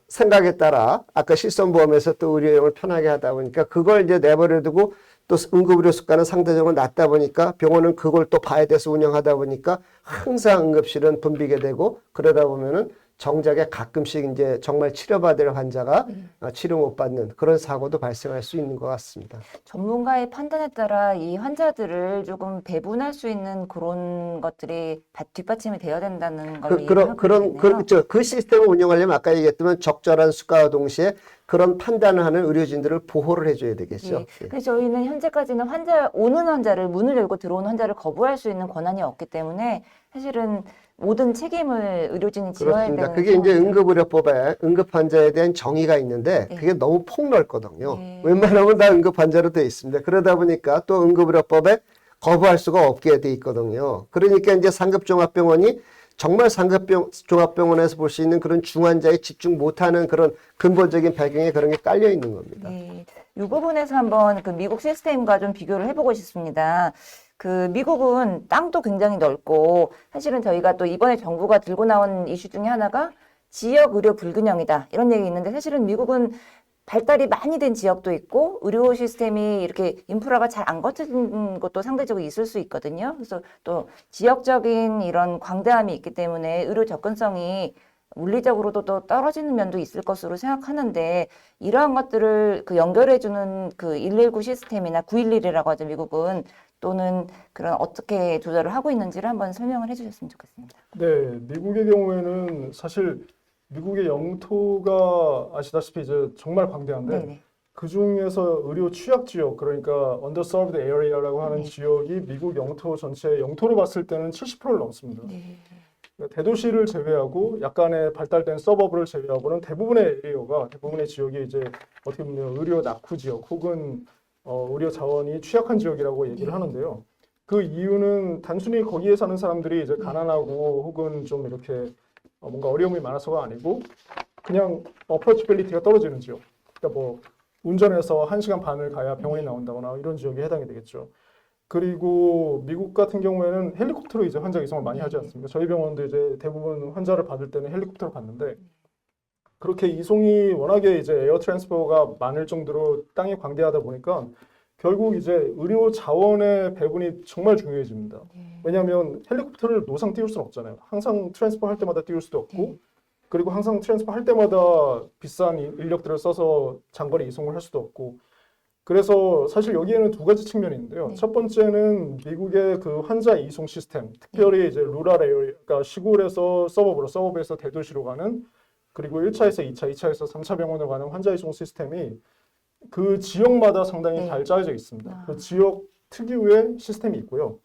생각에 따라 아까 실손보험에서 또 의료용을 편하게 하다 보니까 그걸 이제 내버려두고 또 응급의료 수가는 상대적으로 낮다 보니까 병원은 그걸 또 봐야 돼서 운영하다 보니까 항상 응급실은 붐비게 되고 그러다 보면은 정작에 가끔씩 이제 정말 치료받을 환자가 치료 못 받는 그런 사고도 발생할 수 있는 것 같습니다. 전문가의 판단에 따라 이 환자들을 조금 배분할 수 있는 그런 것들이 뒷받침이 되어야 된다는 걸 이해하고 있네요. 그렇죠. 그 시스템을 운영하려면 아까 얘기했지만 적절한 수가와 동시에 그런 판단을 하는 의료진들을 보호를 해줘야 되겠죠. 예. 그래서 저희는 현재까지는 오는 환자를 문을 열고 들어오는 환자를 거부할 수 있는 권한이 없기 때문에 사실은 모든 책임을 의료진이 지어야 그렇습니다. 되는 그게 이제 상황이죠. 응급의료법에 응급 환자에 대한 정의가 있는데 네. 그게 너무 폭넓거든요. 네. 웬만하면 다 응급 환자로 되어 있습니다. 그러다 보니까 또 응급의료법에 거부할 수가 없게 돼 있거든요. 그러니까 이제 상급종합병원이 정말 상급종합병원에서 볼 수 있는 그런 중환자에 집중 못하는 그런 근본적인 배경에 그런 게 깔려 있는 겁니다. 이 부분에서 한번 그 미국 시스템과 좀 비교를 해보고 싶습니다. 그 미국은 땅도 굉장히 넓고 사실은 저희가 또 이번에 정부가 들고 나온 이슈 중에 하나가 지역 의료 불균형이다 이런 얘기 있는데 사실은 미국은 발달이 많이 된 지역도 있고 의료 시스템이 이렇게 인프라가 잘 안 거쳐진 것도 상대적으로 있을 수 있거든요. 그래서 또 지역적인 이런 광대함이 있기 때문에 의료 접근성이 물리적으로도 또 떨어지는 면도 있을 것으로 생각하는데 이러한 것들을 그 연결해주는 그 119 시스템이나 911이라고 하죠 미국은 또는 그런 어떻게 조절을 하고 있는지를 한번 설명을 해주셨으면 좋겠습니다. 네, 미국의 경우에는 사실 미국의 영토가 아시다시피 이제 정말 광대한데 네네. 그 중에서 의료 취약 지역 그러니까 underserved area라고 하는 네. 지역이 미국 영토 전체 영토로 봤을 때는 70%를 넘습니다. 네. 그러니까 대도시를 제외하고 약간의 발달된 서버브를 제외하고는 대부분의 지역이 이제 어떻게 보면 의료 낙후 지역 혹은 의료 자원이 취약한 지역이라고 얘기를 하는데요. 그 이유는 단순히 거기에 사는 사람들이 이제 가난하고 혹은 좀 이렇게 뭔가 어려움이 많아서가 아니고 그냥 어프로치빌리티가 떨어지는 지역. 그러니까 뭐 운전해서 1시간 반을 가야 병원이 나온다거나 이런 지역에 해당이 되겠죠. 그리고 미국 같은 경우에는 헬리콥터로 이제 환자 이송을 많이 하지 않습니까? 저희 병원도 이제 대부분 환자를 받을 때는 헬리콥터로 받는데 그렇게 이송이 워낙에 이제 에어 트랜스퍼가 많을 정도로 땅이 광대하다 보니까 결국 이제 의료 자원의 배분이 정말 중요해집니다. 왜냐하면 헬리콥터를 노상 띄울 수는 없잖아요. 항상 트랜스퍼 할 때마다 띄울 수도 없고, 그리고 항상 트랜스퍼 할 때마다 비싼 인력들을 써서 장거리 이송을 할 수도 없고, 그래서 사실 여기에는 두 가지 측면이 있는데요. 첫 번째는 미국의 그 환자 이송 시스템, 특별히 이제 루럴 에어, 그러니까 시골에서 서버브로, 서버브에서 대도시로 가는, 그리고 1차에서 2차, 2차에서 3차 병원으로 가는 환자 이송 시스템이 그 지역마다 상당히 잘 짜여져 있습니다. 그 지역 특유의 시스템이 있고요.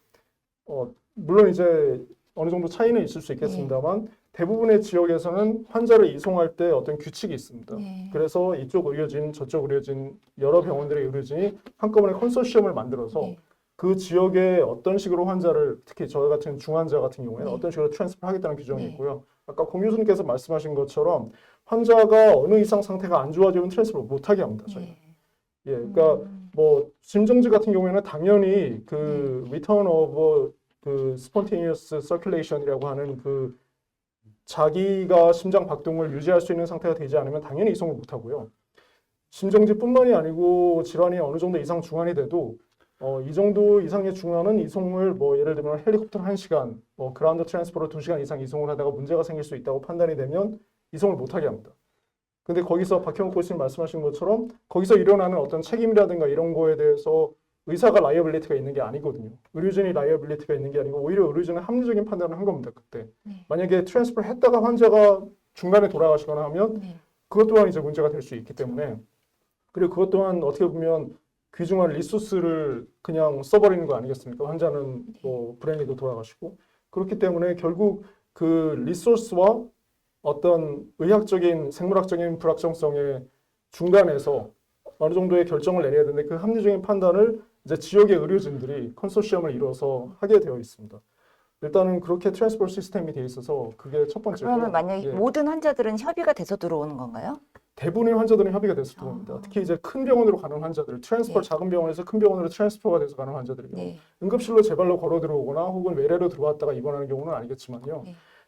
물론 이제 어느 정도 차이는 있을 수 있겠습니다만 대부분의 지역에서는 환자를 이송할 때 어떤 규칙이 있습니다. 그래서 이쪽 의료진, 저쪽 의료진, 여러 병원들의 의료진이 한꺼번에 컨소시엄을 만들어서 그 지역에 어떤 식으로 환자를, 특히 저 같은 중환자 같은 경우에는 어떤 식으로 트랜스퍼 하겠다는 규정이 있고요. 아까 공 교수님께서 말씀하신 것처럼 환자가 어느 이상 상태가 안 좋아지면 트랜스퍼 못하게 합니다. 저희가. 예, 그러니까 뭐 심정지 같은 경우에는 당연히 그 return of 그 spontaneous circulation이라고 하는 그 자기가 심장 박동을 유지할 수 있는 상태가 되지 않으면 당연히 이송을 못 하고요. 심정지뿐만이 아니고 질환이 어느 정도 이상 중환이 돼도 이 정도 이상의 중환은 이송을 뭐 예를 들면 헬리콥터로 1시간, 뭐 그라운드 트랜스퍼로 2시간 이상 이송을 하다가 문제가 생길 수 있다고 판단이 되면 이송을 못 하게 합니다. 근데 거기서 박형욱 교수님 말씀하신 것처럼 거기서 일어나는 어떤 책임이라든가 이런 거에 대해서 의사가 라이어빌리티가 있는 게 아니거든요. 의료진이 라이어빌리티가 있는 게 아니고 오히려 의료진은 합리적인 판단을 한 겁니다. 그때. 만약에 트랜스퍼를 했다가 환자가 중간에 돌아가시거나 하면 그것 또한 이제 문제가 될 수 있기 때문에, 그리고 그것 또한 어떻게 보면 귀중한 리소스를 그냥 써버리는 거 아니겠습니까? 환자는 뭐 불행히도 돌아가시고. 그렇기 때문에 결국 그 리소스와 어떤 의학적인, 생물학적인 불확정성의 중간에서 어느 정도의 결정을 내려야 되는데 그 합리적인 판단을 이제 지역의 의료진들이 컨소시엄을 이뤄서 하게 되어 있습니다. 일단은 그렇게 트랜스포 시스템이 되어 있어서 그게 첫 번째고. 그러면 만약에 모든 환자들은 협의가 돼서 들어오는 건가요? 대부분의 환자들은 협의가 돼서 들어옵니다. 특히 이제 큰 병원으로 가는 환자들, 트랜스퍼 작은 병원에서 큰 병원으로 트랜스퍼가 돼서 가는 환자들이요. 응급실로 제발로 걸어 들어오거나 혹은 외래로 들어왔다가 입원하는 경우는 아니겠지만요.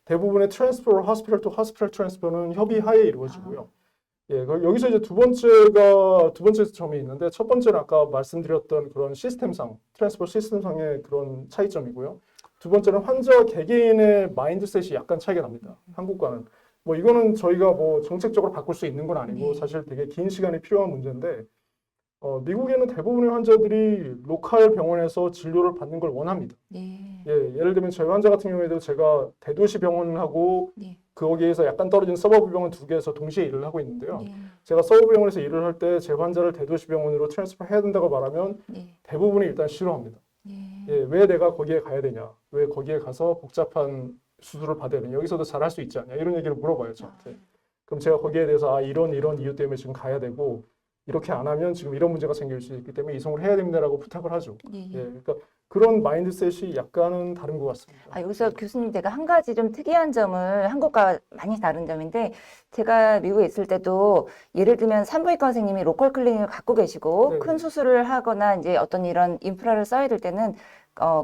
대부분의 트랜스퍼, 호스피털 투 호스피털 트랜스퍼는 협의하에 이루어지고요. 예, 여기서 이제 두 번째 점이 있는데, 첫 번째는 아까 말씀드렸던 그런 시스템상, 트랜스퍼 시스템상의 그런 차이점이고요. 두 번째는 환자 개개인의 마인드셋이 약간 차이가 납니다. 한국과는. 뭐 이거는 저희가 뭐 정책적으로 바꿀 수 있는 건 아니고 사실 되게 긴 시간이 필요한 문제인데, 미국에는 대부분의 환자들이 로컬 병원에서 진료를 받는 걸 원합니다. 예, 예를 들면 저희 환자 같은 경우에도 제가 대도시 병원하고 거기에서 약간 떨어진 서버브 병원 두 개에서 동시에 일을 하고 있는데요. 제가 서버브 병원에서 일을 할 때 제 환자를 대도시 병원으로 트랜스퍼 해야 된다고 말하면 대부분이 일단 싫어합니다. 예, 왜 내가 거기에 가야 되냐? 왜 거기에 가서 복잡한 수술을 받아야 되냐? 여기서도 잘할 수 있지 않냐? 이런 얘기를 물어봐요, 저한테. 그럼 제가 거기에 대해서 이런 이유 때문에 지금 가야 되고, 이렇게 안 하면 지금 이런 문제가 생길 수 있기 때문에 이송을 해야 됩니다라고 부탁을 하죠. 예, 그러니까 그런 마인드셋이 약간은 다른 것 같습니다. 여기서 교수님, 제가 한 가지 좀 특이한 점을 한국과 많이 다른 점인데, 제가 미국에 있을 때도 예를 들면 산부인과 선생님이 로컬 클리닉을 갖고 계시고 큰 수술을 하거나 이제 어떤 이런 인프라를 써야 될 때는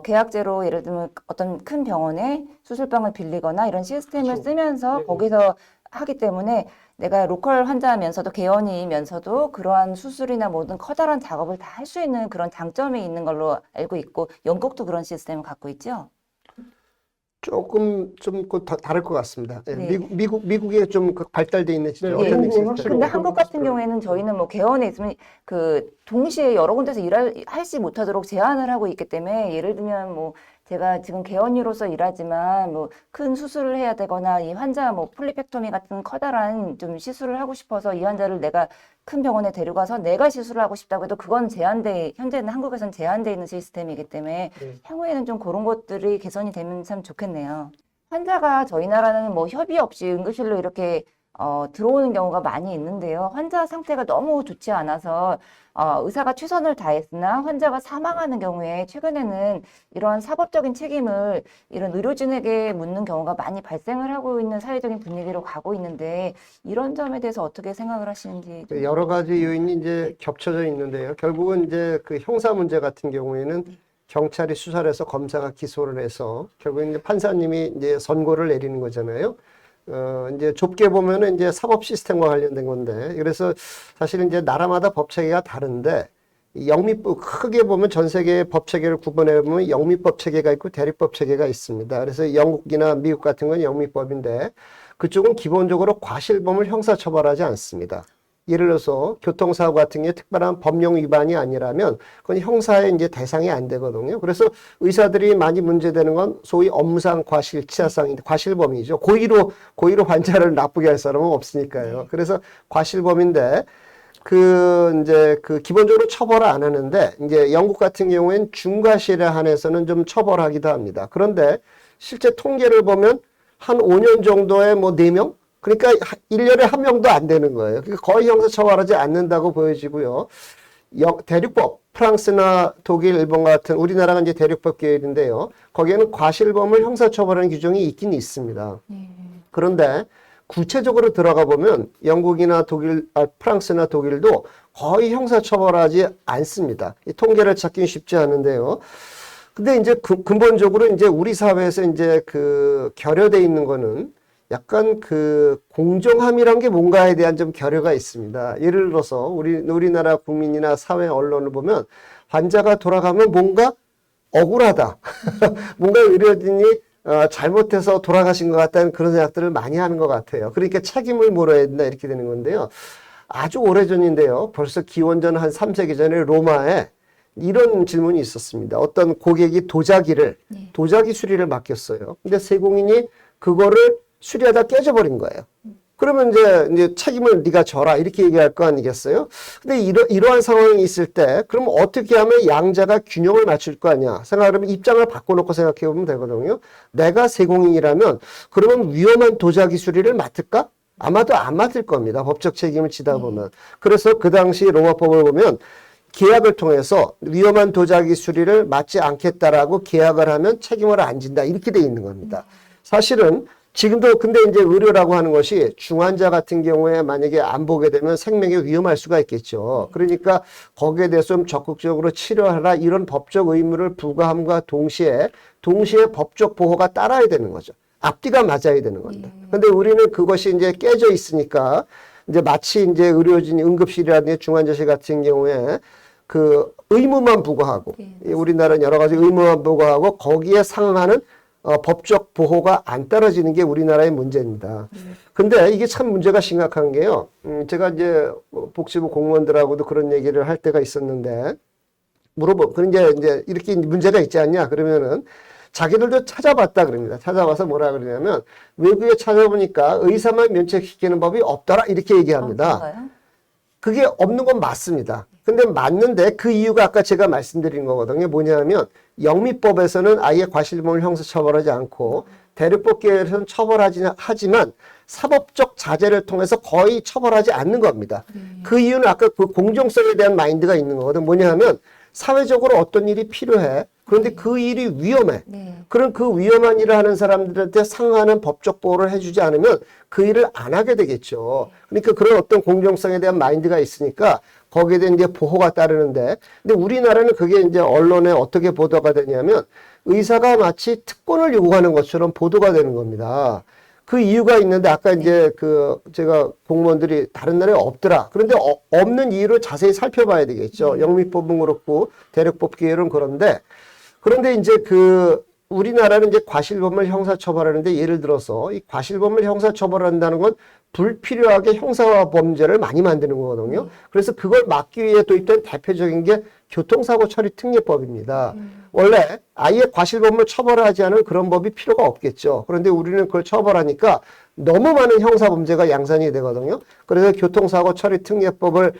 계약제로 예를 들면 어떤 큰 병원에 수술방을 빌리거나 이런 시스템을 쓰면서 거기서 하기 때문에 내가 로컬 환자면서도 개원이면서도 그러한 수술이나 모든 커다란 작업을 다 할 수 있는 그런 장점이 있는 걸로 알고 있고, 영국도 그런 시스템을 갖고 있죠? 조금 좀 다를 것 같습니다. 예, 미국에 좀 발달돼 있는 진짜 어떤 근데 시스템. 한국 같은 경우에는 저희는 뭐 개원에 있으면 그 동시에 여러 군데서 하지 못하도록 제한을 하고 있기 때문에, 예를 들면 뭐 제가 지금 개원이로서 일하지만 뭐 큰 수술을 해야 되거나 이 환자 뭐 폴리펙토미 같은 커다란 좀 시술을 하고 싶어서 이 환자를 내가 큰 병원에 데려가서 내가 시술을 하고 싶다고 해도 그건 현재는 한국에서는 제한돼 있는 시스템이기 때문에 향후에는 좀 그런 것들이 개선이 되면 참 좋겠네요. 환자가 저희 나라는 뭐 협의 없이 응급실로 이렇게 들어오는 경우가 많이 있는데요. 환자 상태가 너무 좋지 않아서 의사가 최선을 다했으나 환자가 사망하는 경우에 최근에는 이러한 사법적인 책임을 이런 의료진에게 묻는 경우가 많이 발생을 하고 있는 사회적인 분위기로 가고 있는데, 이런 점에 대해서 어떻게 생각을 하시는지. 여러 가지 요인이 이제 겹쳐져 있는데요. 결국은 이제 그 형사 문제 같은 경우에는 경찰이 수사를 해서 검사가 기소를 해서 결국은 이제 판사님이 이제 선고를 내리는 거잖아요. 이제 좁게 보면은 이제 사법 시스템과 관련된 건데, 그래서 사실은 이제 나라마다 법 체계가 다른데, 영미법 크게 보면 전 세계의 법 체계를 구분해 보면 영미법 체계가 있고 대리법 체계가 있습니다. 그래서 영국이나 미국 같은 건 영미법인데 그쪽은 기본적으로 과실범을 형사처벌하지 않습니다. 예를 들어서 교통사고 같은 게 특별한 법령 위반이 아니라면 그건 형사의 이제 대상이 안 되거든요. 그래서 의사들이 많이 문제되는 건 소위 업무상 과실, 치사상인데 과실범이죠. 고의로 환자를 나쁘게 할 사람은 없으니까요. 그래서 과실범인데 이제 기본적으로 처벌을 안 하는데 이제 영국 같은 경우엔 중과실에 한해서는 좀 처벌하기도 합니다. 그런데 실제 통계를 보면 한 5년 정도에 뭐 4명? 그러니까 1년에 1명도 안 되는 거예요. 그러니까 거의 형사처벌하지 않는다고 보여지고요. 대륙법, 프랑스나 독일, 일본 같은 우리나라가 이제 대륙법 계열인데요. 거기에는 과실범을 형사처벌하는 규정이 있긴 있습니다. 그런데 구체적으로 들어가 보면 영국이나 프랑스나 독일도 거의 형사처벌하지 않습니다. 이 통계를 찾기는 쉽지 않은데요. 근데 이제 근본적으로 이제 우리 사회에서 이제 결여돼 있는 거는 약간 공정함이란 게 뭔가에 대한 좀 결여가 있습니다. 예를 들어서 우리나라 국민이나 사회 언론을 보면 환자가 돌아가면 뭔가 억울하다. 뭔가 의료진이 잘못해서 돌아가신 것 같다는 그런 생각들을 많이 하는 것 같아요. 그러니까 책임을 물어야 된다 이렇게 되는 건데요. 아주 오래전인데요. 벌써 기원전 한 3세기 전에 로마에 이런 질문이 있었습니다. 어떤 고객이 도자기 수리를 맡겼어요. 근데 세공인이 그거를 수리하다 깨져버린 거예요. 그러면 이제 책임을 네가 져라 이렇게 얘기할 거 아니겠어요? 근데 이러한 상황이 있을 때 그럼 어떻게 하면 양자가 균형을 맞출 거 아니야? 생각하면 입장을 바꿔놓고 생각해 보면 되거든요. 내가 세공인이라면 그러면 위험한 도자기 수리를 맡을까? 아마도 안 맡을 겁니다. 법적 책임을 지다 보면. 그래서 그 당시 로마법을 보면 계약을 통해서 위험한 도자기 수리를 맡지 않겠다라고 계약을 하면 책임을 안 진다 이렇게 돼 있는 겁니다. 사실은 지금도 근데 이제 의료라고 하는 것이 중환자 같은 경우에 만약에 안 보게 되면 생명에 위험할 수가 있겠죠. 그러니까 거기에 대해서 좀 적극적으로 치료하라 이런 법적 의무를 부과함과 동시에 법적 보호가 따라야 되는 거죠. 앞뒤가 맞아야 되는 겁니다. 근데 우리는 그것이 이제 깨져 있으니까 이제 마치 이제 의료진 응급실이라든지 중환자실 같은 경우에 의무만 부과하고 우리나라는 여러 가지 의무만 부과하고 거기에 상응하는 법적 보호가 안 떨어지는 게 우리나라의 문제입니다. 근데 이게 참 문제가 심각한 게요. 제가 이제 복지부 공무원들하고도 그런 얘기를 할 때가 있었는데 그런 이제 이렇게 문제가 있지 않냐 그러면은 자기들도 찾아봤다 그럽니다. 찾아봐서 뭐라 그러냐면 외국에 찾아보니까 의사만 면책시키는 법이 없더라 이렇게 얘기합니다. 그게 없는 건 맞습니다. 근데 맞는데 그 이유가 아까 제가 말씀드린 거거든요. 뭐냐면 영미법에서는 아예 과실범을 형사처벌하지 않고 대륙법 계열에서는 하지만 사법적 자제를 통해서 거의 처벌하지 않는 겁니다. 그 이유는 아까 그 공정성에 대한 마인드가 있는 거거든요. 뭐냐면 사회적으로 어떤 일이 필요해. 그런데 그 일이 위험해. 그런 그 위험한 일을 하는 사람들한테 상응하는 법적 보호를 해주지 않으면 그 일을 안 하게 되겠죠. 그러니까 그런 어떤 공정성에 대한 마인드가 있으니까 거기에 대한 이제 보호가 따르는데, 근데 우리나라는 그게 이제 언론에 어떻게 보도가 되냐면 의사가 마치 특권을 요구하는 것처럼 보도가 되는 겁니다. 그 이유가 있는데 아까 이제 제가 공무원들이 다른 나라에 없더라. 그런데 없는 이유를 자세히 살펴봐야 되겠죠. 영미법은 그렇고 대륙법 계열은 그런데 이제 우리나라는 이제 과실범을 형사처벌하는데 예를 들어서 이 과실범을 형사처벌한다는 건 불필요하게 형사화 범죄를 많이 만드는 거거든요. 그래서 그걸 막기 위해 도입된 대표적인 게 교통사고 처리 특례법입니다. 원래 아예 과실범을 처벌하지 않은 그런 법이 필요가 없겠죠. 그런데 우리는 그걸 처벌하니까 너무 많은 형사범죄가 양산이 되거든요. 그래서 교통사고 처리 특례법을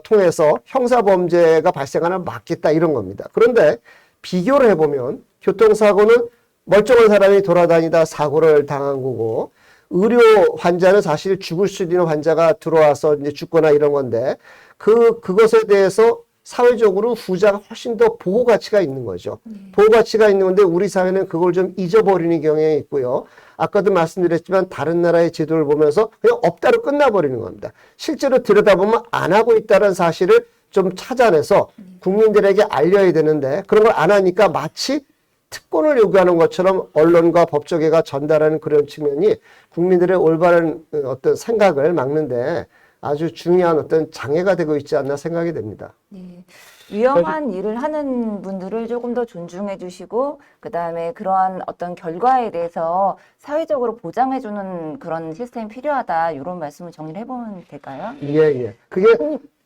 통해서 형사범죄가 발생하는 막겠다 이런 겁니다. 그런데 비교를 해보면 교통사고는 멀쩡한 사람이 돌아다니다 사고를 당한 거고 의료 환자는 사실 죽을 수 있는 환자가 들어와서 이제 죽거나 이런 건데 그것에 대해서 사회적으로 후자가 훨씬 더 보호 가치가 있는 거죠. 보호 가치가 있는 건데 우리 사회는 그걸 좀 잊어버리는 경향이 있고요. 아까도 말씀드렸지만 다른 나라의 제도를 보면서 그냥 없다로 끝나버리는 겁니다. 실제로 들여다보면 안 하고 있다는 사실을 좀 찾아내서 국민들에게 알려야 되는데 그런 걸 안 하니까 마치 특권을 요구하는 것처럼 언론과 법조계가 전달하는 그런 측면이 국민들의 올바른 어떤 생각을 막는데 아주 중요한 어떤 장애가 되고 있지 않나 생각이 됩니다. 네. 위험한 일을 하는 분들을 조금 더 존중해 주시고, 그 다음에 그러한 어떤 결과에 대해서 사회적으로 보장해 주는 그런 시스템이 필요하다. 이런 말씀을 정리를 해보면 될까요? 예, 예. 그게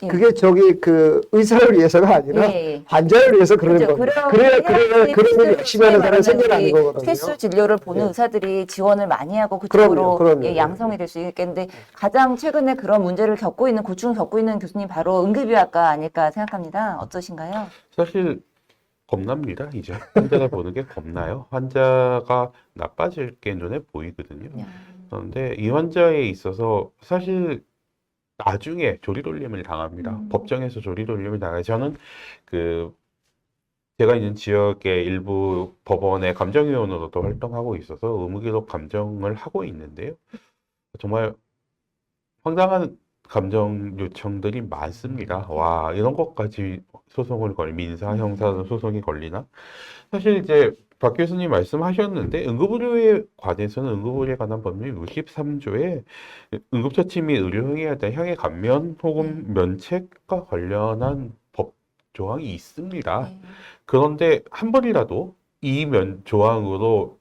예. 그 의사를 위해서가 아니라 예, 예. 환자를 위해서 그러는 그렇죠. 겁니다. 그래야 그런 일 열심히 하는 사람이 생겨나는 우리 거거든요. 필수 진료를 보는 예. 의사들이 지원을 많이 하고 그쪽으로 그럼요. 예, 양성이 될 수 있겠는데 가장 최근에 그런 문제를 겪고 있는 고충을 겪고 있는 교수님 바로 응급의학과 아닐까 생각합니다. 어떠신가요? 사실 겁납니다. 이제 환자를 보는 게 겁나요. 환자가 나빠질 게 눈에 보이거든요. 그런데 이 환자에 있어서 사실 나중에 조리돌림을 당합니다. 법정에서 조리돌림을 당해요. 저는 그 제가 있는 지역의 일부 법원의 감정위원으로도 활동하고 있어서 의무기록 감정을 하고 있는데요. 정말 황당한 감정 요청들이 많습니다. 와, 이런 것까지 소송을 민사, 형사 소송이 걸리나? 사실 이제 박 교수님 말씀하셨는데 응급의료에 관해서는 응급의료에 관한 법률 63조에 응급처치 및 의료행위에 대한 형의 감면 혹은 면책과 관련한 법 조항이 있습니다. 그런데 한 번이라도 이 조항으로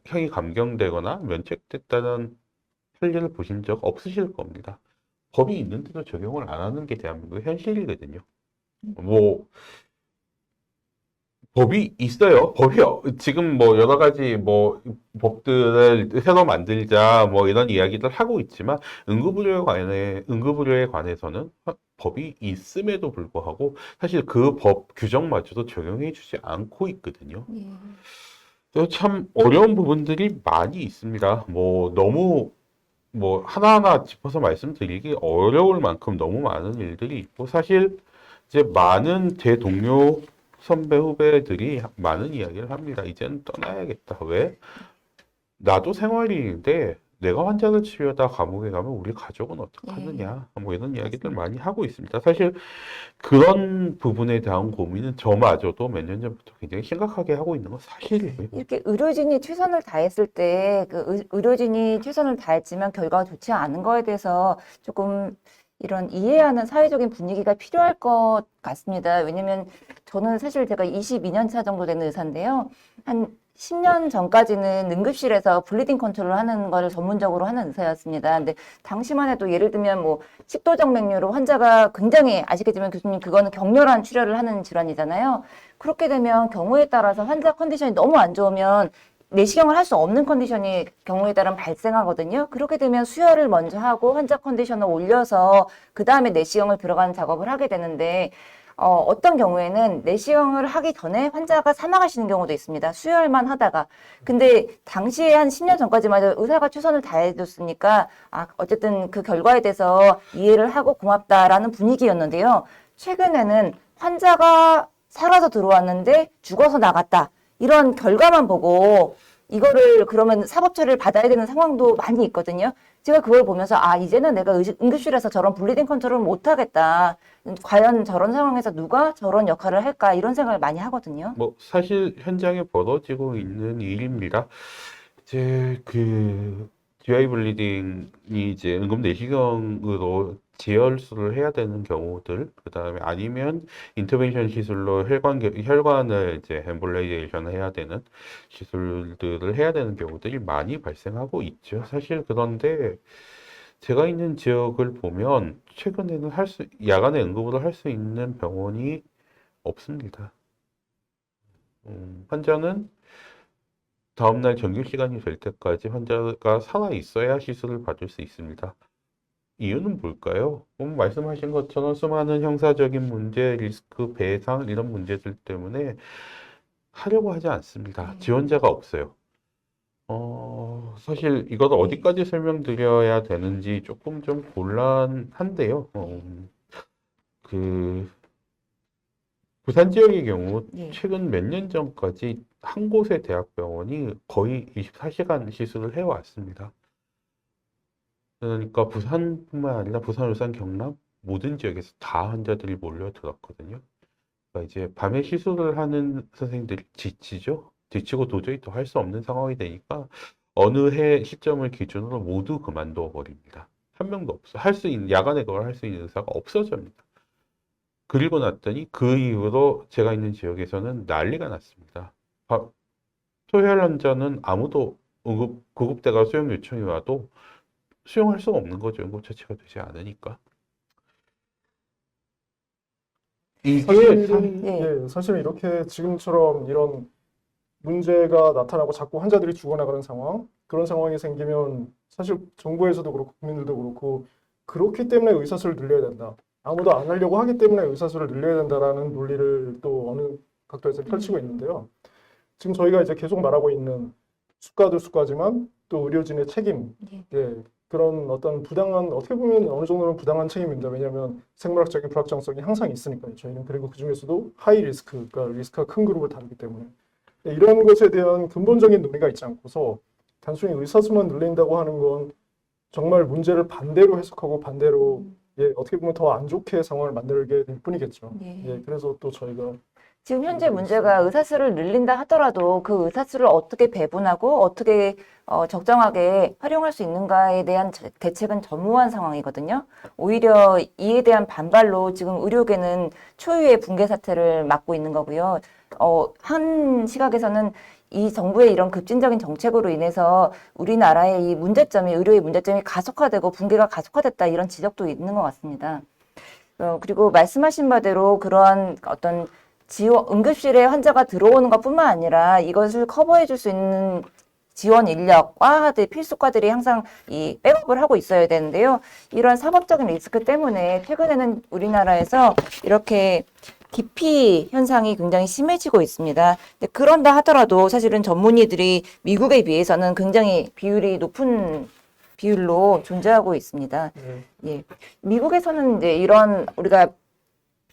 형이 감경되거나 면책됐다는 판례를 보신 적 없으실 겁니다. 법이 있는데도 적용을 안 하는 게 대한민국의 현실이거든요. 뭐 법이 있어요. 지금 뭐 여러 가지 뭐 법들을 새로 만들자 뭐 이런 이야기들 하고 있지만 응급의료에 관해서는 법이 있음에도 불구하고 사실 그 법 규정마저도 적용해 주지 않고 있거든요. 그래서 참 어려운 부분들이 많이 있습니다. 뭐 너무 뭐 하나하나 짚어서 말씀드리기 어려울 만큼 너무 많은 일들이 있고 사실 이제 많은 제 동료 선배 후배들이 많은 이야기를 합니다. 이제는 떠나야겠다. 왜? 나도 생활인인데 내가 환자를 치료하다 감옥에 가면 우리 가족은 어떡하느냐. 뭐 이런 이야기들 많이 하고 있습니다. 사실 그런 부분에 대한 고민은 저마저도 몇 년 전부터 굉장히 심각하게 하고 있는 건 사실이에요. 이렇게 의료진이 최선을 다했을 때 그 의료진이 최선을 다했지만 결과가 좋지 않은 거에 대해서 조금 이런 이해하는 사회적인 분위기가 필요할 것 같습니다. 왜냐면 저는 사실 제가 22년 차 정도 되는 의사인데요. 한 10년 전까지는 응급실에서 블리딩 컨트롤 하는 거를 전문적으로 하는 의사였습니다. 근데 당시만 해도 예를 들면 뭐 식도정맥류로 환자가 굉장히 아시겠지만 교수님 그거는 격렬한 출혈을 하는 질환이잖아요. 그렇게 되면 경우에 따라서 환자 컨디션이 너무 안 좋으면 내시경을 할 수 없는 컨디션이 경우에 따른 발생하거든요. 그렇게 되면 수혈을 먼저 하고 환자 컨디션을 올려서 그 다음에 내시경을 들어가는 작업을 하게 되는데 어떤 경우에는 내시경을 하기 전에 환자가 사망하시는 경우도 있습니다. 수혈만 하다가. 근데 당시에 한 10년 전까지만 해도 의사가 최선을 다해줬으니까 어쨌든 그 결과에 대해서 이해를 하고 고맙다라는 분위기였는데요. 최근에는 환자가 살아서 들어왔는데 죽어서 나갔다. 이런 결과만 보고 이거를 그러면 사법 처리를 받아야 되는 상황도 많이 있거든요. 제가 그걸 보면서 이제는 내가 응급실에서 저런 블리딩 컨트롤을 못 하겠다. 과연 저런 상황에서 누가 저런 역할을 할까 이런 생각을 많이 하거든요. 뭐 사실 현장에 벌어지고 있는 일입니다. 이제 그 GI 블리딩이 이제 응급 내시경으로 재혈수를 해야 되는 경우들, 그 다음에 아니면 인터벤션 시술로 혈관을 이제 엠볼라이제이션 해야 되는 시술들을 해야 되는 경우들이 많이 발생하고 있죠. 사실 그런데 제가 있는 지역을 보면 최근에는 야간에 응급으로 할 수 있는 병원이 없습니다. 환자는 다음날 정규 시간이 될 때까지 환자가 살아 있어야 시술을 받을 수 있습니다. 이유는 뭘까요? 말씀하신 것처럼 수많은 형사적인 문제, 리스크, 배상 이런 문제들 때문에 하려고 하지 않습니다. 지원자가 없어요. 사실 이걸 어디까지 설명드려야 되는지 조금 좀 곤란한데요. 부산 지역의 경우 최근 몇 년 전까지 한 곳의 대학병원이 거의 24시간 시술을 해왔습니다. 그러니까 부산뿐만 아니라 부산, 울산, 경남 모든 지역에서 다 환자들이 몰려들었거든요. 그러니까 이제 밤에 시술을 하는 선생님들이 지치죠. 지치고 도저히 더 할 수 없는 상황이 되니까 어느 해 시점을 기준으로 모두 그만둬 버립니다. 한 명도 없어. 야간에 그걸 할 수 있는 의사가 없어집니다. 그리고 났더니 그 이후로 제가 있는 지역에서는 난리가 났습니다. 토해열 환자는 아무도 구급대가 수용 요청이 와도 수용할 수가 없는 거죠. 응급처치가 되지 않으니까. 사실은, 예. 사실은 이렇게 지금처럼 이런 문제가 나타나고 자꾸 환자들이 죽어나가는 상황, 그런 상황이 생기면 사실 정부에서도 그렇고 국민들도 그렇고 그렇기 때문에 의사수를 늘려야 된다. 아무도 안 하려고 하기 때문에 의사수를 늘려야 된다라는 논리를 또 어느 각도에서 펼치고 있는데요. 지금 저희가 이제 계속 말하고 있는 수가도 수가지만 또 의료진의 책임, 그런 어떤 부당한, 어떻게 보면 어느 정도는 부당한 책임입니다. 왜냐하면 생물학적인 불확정성이 항상 있으니까요. 저희는 그리고 그 중에서도 하이 리스크, 그러니까 리스크가 큰 그룹을 다루기 때문에 이런 것에 대한 근본적인 논의가 있지 않고서 단순히 의사수만 늘린다고 하는 건 정말 문제를 반대로 해석하고 반대로 어떻게 보면 더 안 좋게 상황을 만들게 될 뿐이겠죠. 그래서 또 저희가 지금 현재 문제가 의사수를 늘린다 하더라도 그 의사수를 어떻게 배분하고 어떻게 적정하게 활용할 수 있는가에 대한 대책은 전무한 상황이거든요. 오히려 이에 대한 반발로 지금 의료계는 초유의 붕괴 사태를 맞고 있는 거고요. 한 시각에서는 이 정부의 이런 급진적인 정책으로 인해서 우리나라의 이 문제점이, 의료의 문제점이 가속화되고 붕괴가 가속화됐다, 이런 지적도 있는 것 같습니다. 그리고 말씀하신 바대로 그러한 어떤 응급실에 환자가 들어오는 것뿐만 아니라 이것을 커버해 줄 수 있는 지원 인력, 과들, 필수과들이 항상 이 백업을 하고 있어야 되는데요. 이런 산업적인 리스크 때문에 최근에는 우리나라에서 이렇게 기피 현상이 굉장히 심해지고 있습니다. 근데 그런다 하더라도 사실은 전문의들이 미국에 비해서는 굉장히 비율이 높은 비율로 존재하고 있습니다. 예. 미국에서는 이제 이런 우리가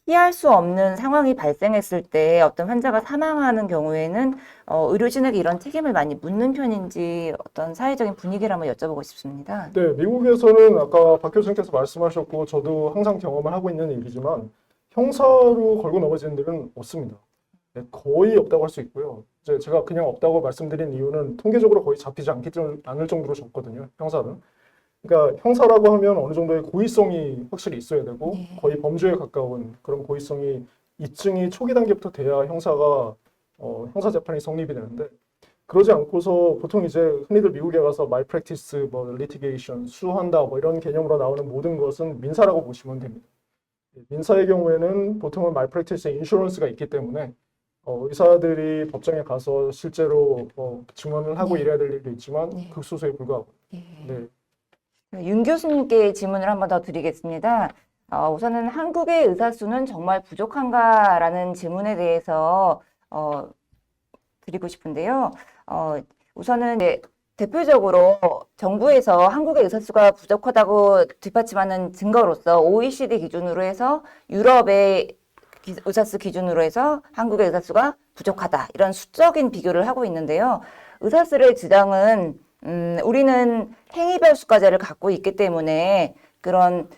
피할 수 없는 상황이 발생했을 때 어떤 환자가 사망하는 경우에는 의료진에게 이런 책임을 많이 묻는 편인지 어떤 사회적인 분위기를 한번 여쭤보고 싶습니다. 네, 미국에서는 아까 박 교수님께서 말씀하셨고 저도 항상 경험을 하고 있는 일이지만 형사로 걸고 넘어지는 일은 없습니다. 거의 없다고 할 수 있고요. 이제 제가 그냥 없다고 말씀드린 이유는 통계적으로 거의 잡히지 않을 정도로 적거든요, 형사는. 그러니까 형사라고 하면 어느 정도의 고의성이 확실히 있어야 되고 거의 범죄에 가까운 그런 고의성이 입증이 초기 단계부터 돼야 형사 재판이 성립이 되는데 그러지 않고서 보통 이제 흔히들 미국에 가서 malpractice, litigation, 수한다 이런 개념으로 나오는 모든 것은 민사라고 보시면 됩니다. 민사의 경우에는 보통은 malpractice에 인슈런스가 있기 때문에 의사들이 법정에 가서 실제로 증언을 하고 이래야 될 일도 있지만 극소수에 불과하고. 네. 윤 교수님께 질문을 한 번 더 드리겠습니다. 우선은 한국의 의사 수는 정말 부족한가라는 질문에 대해서 드리고 싶은데요. 우선은 이제 대표적으로 정부에서 한국의 의사 수가 부족하다고 뒷받침하는 증거로서 OECD 기준으로 해서 유럽의 의사 수 기준으로 해서 한국의 의사 수가 부족하다, 이런 수적인 비교를 하고 있는데요. 의사 수의 주장은 우리는 행위별 수가제를 갖고 있기 때문에 그런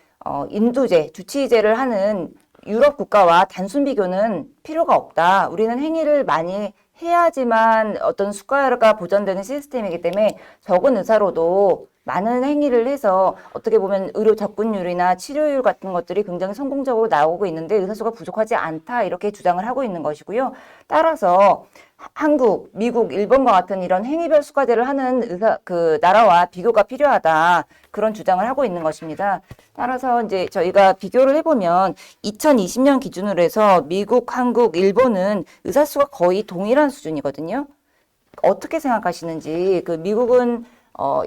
인두제, 주치의제를 하는 유럽 국가와 단순 비교는 필요가 없다. 우리는 행위를 많이 해야지만 어떤 수가가 보전되는 시스템이기 때문에 적은 의사로도 많은 행위를 해서 어떻게 보면 의료 접근율이나 치료율 같은 것들이 굉장히 성공적으로 나오고 있는데 의사 수가 부족하지 않다, 이렇게 주장을 하고 있는 것이고요. 따라서 한국, 미국, 일본과 같은 이런 행위별 수가제를 하는 나라와 비교가 필요하다, 그런 주장을 하고 있는 것입니다. 따라서 이제 저희가 비교를 해보면 2020년 기준으로 해서 미국, 한국, 일본은 의사 수가 거의 동일한 수준이거든요. 어떻게 생각하시는지, 미국은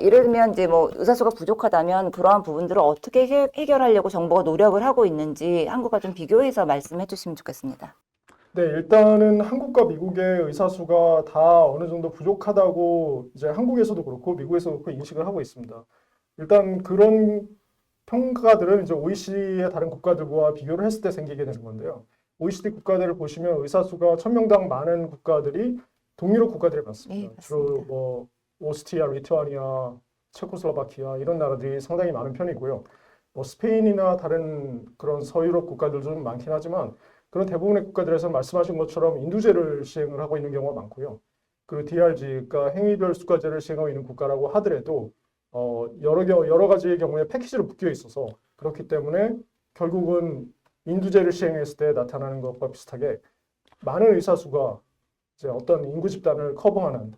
예를 들면 이제 의사 수가 부족하다면 그러한 부분들을 어떻게 해결하려고 정부가 노력을 하고 있는지 한국과 좀 비교해서 말씀해 주시면 좋겠습니다. 네, 일단은 한국과 미국의 의사 수가 다 어느 정도 부족하다고 이제 한국에서도 그렇고 미국에서도 그렇고 인식을 하고 있습니다. 일단 그런 평가들은 이제 OECD의 다른 국가들과 비교를 했을 때 생기게 되는 건데요. OECD 국가들을 보시면 의사 수가 1000명당 많은 국가들이 동유럽 국가들이 많습니다. 주로 오스트리아, 리투아니아, 체코슬로바키아 이런 나라들이 상당히 많은 편이고요. 스페인이나 다른 그런 서유럽 국가들도 좀 많긴 하지만 그런 대부분의 국가들에서 말씀하신 것처럼 인두제를 시행을 하고 있는 경우가 많고요. 그리고 DRG, 그러니까 행위별 수가제를 시행하고 있는 국가라고 하더라도 여러 가지의 경우에 패키지로 묶여 있어서 그렇기 때문에 결국은 인두제를 시행했을 때 나타나는 것과 비슷하게 많은 의사수가 이제 어떤 인구 집단을 커버하는,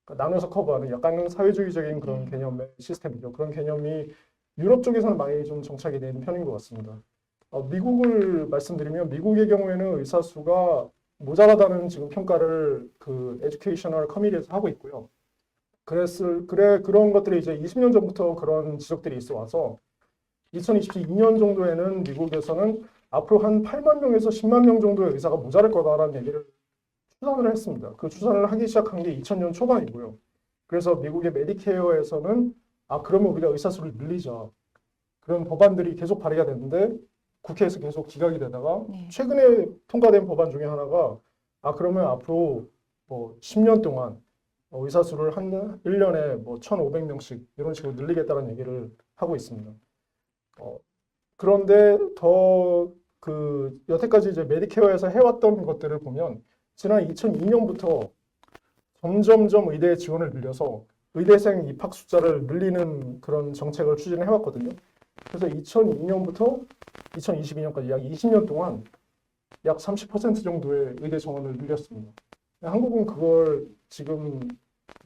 그러니까 나눠서 커버하는 약간은 사회주의적인 그런 개념의 시스템이죠. 그런 개념이 유럽 쪽에서는 많이 좀 정착이 된 편인 것 같습니다. 미국을 말씀드리면 미국의 경우에는 의사수가 모자라다는 지금 평가를 그 에듀케이셔널 커미티에서 하고 있고요. 그런 것들이 이제 20년 전부터 그런 지적들이 있어 와서 2022년 정도에는 미국에서는 앞으로 한 8만 명에서 10만 명 정도의 의사가 모자랄 거다라는 얘기를 추산을 했습니다. 그 추산을 하기 시작한 게 2000년 초반이고요. 그래서 미국의 메디케어에서는 그러면 우리가 의사수를 늘리자. 그런 법안들이 계속 발의가 됐는데 국회에서 계속 기각이 되다가 최근에 통과된 법안 중에 하나가 그러면 앞으로 뭐 10년 동안 의사수를 한 1년에 뭐 1,500명씩 이런 식으로 늘리겠다는 얘기를 하고 있습니다. 그런데 더 여태까지 이제 메디케어에서 해왔던 것들을 보면 지난 2002년부터 점점점 의대 지원을 늘려서 의대생 입학 숫자를 늘리는 그런 정책을 추진해 왔거든요. 그래서 2002년부터 2022년까지 약 20년 동안 약 30% 정도의 의대 정원을 늘렸습니다. 한국은 그걸 지금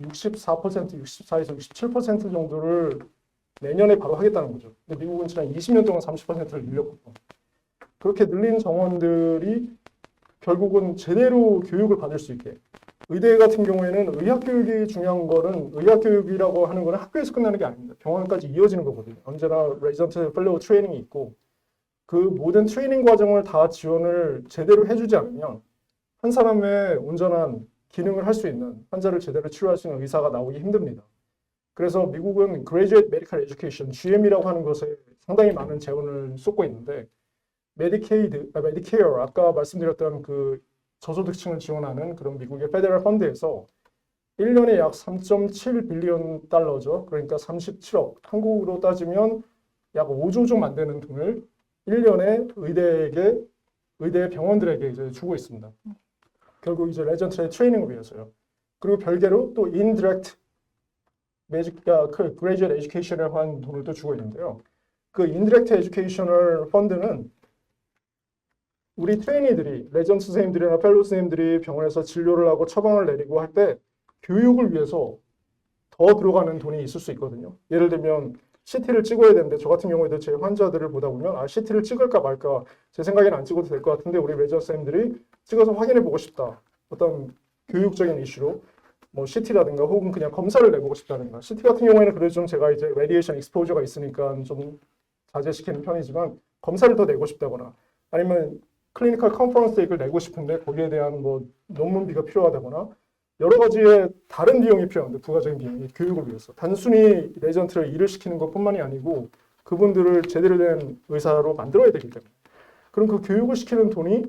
64%에서 67% 정도를 내년에 바로 하겠다는 거죠. 근데 미국은 지난 20년 동안 30%를 늘렸거든요. 그렇게 늘린 정원들이 결국은 제대로 교육을 받을 수 있게. 의대 같은 경우에는 의학 교육이 중요한 거는 의학 교육이라고 하는 거는 학교에서 끝나는 게 아닙니다. 병원까지 이어지는 거거든요. 언제나 레지던트 펠로우 트레이닝이 있고 그 모든 트레이닝 과정을 다 지원을 제대로 해주지 않으면 한 사람의 온전한 기능을 할 수 있는 환자를 제대로 치료할 수 있는 의사가 나오기 힘듭니다. 그래서 미국은 Graduate Medical Education, GM이라고 하는 것에 상당히 많은 재원을 쏟고 있는데 메디케어, 아까 말씀드렸던 그 저소득층을 지원하는 그런 미국의 페더럴 펀드에서 1년에 약 3.7 빌리언 달러죠. 그러니까 37억. 한국으로 따지면 약 5조 좀 안 되는 돈을 1년에 의대 병원들에게 이제 주고 있습니다. 결국 이제 레전트의 트레이닝을 위해서요. 그리고 별개로 또 인디렉트 그 그레이주얼 에듀케이션에 한 돈을 또 주고 있는데요. 그 인디렉트 에듀케이셔널 펀드는 우리 트레이니들이 레전트 선생님들이나 펠로우 선생님들이 병원에서 진료를 하고 처방을 내리고 할 때 교육을 위해서 더 들어가는 돈이 있을 수 있거든요. 예를 들면 CT를 찍어야 되는데 저 같은 경우에도 제 환자들을 보다 보면 CT를 찍을까 말까 제 생각에는 안 찍어도 될 것 같은데 우리 레전트 선생님들이 찍어서 확인해 보고 싶다. 어떤 교육적인 이슈로 뭐 CT라든가 혹은 그냥 검사를 내보고 싶다든가 CT 같은 경우에는 그래도 좀 제가 이제 레디에이션 익스포저가 있으니까 좀 자제시키는 편이지만 검사를 더 내고 싶다거나 아니면 클리니컬 컨퍼런스 를 내고 싶은데 거기에 대한 뭐 논문비가 필요하다거나 여러 가지의 다른 비용이 필요한데 부가적인 비용이 교육을 위해서 단순히 레전트를 일을 시키는 것뿐만이 아니고 그분들을 제대로 된 의사로 만들어야 되기 때문에 그럼 그 교육을 시키는 돈이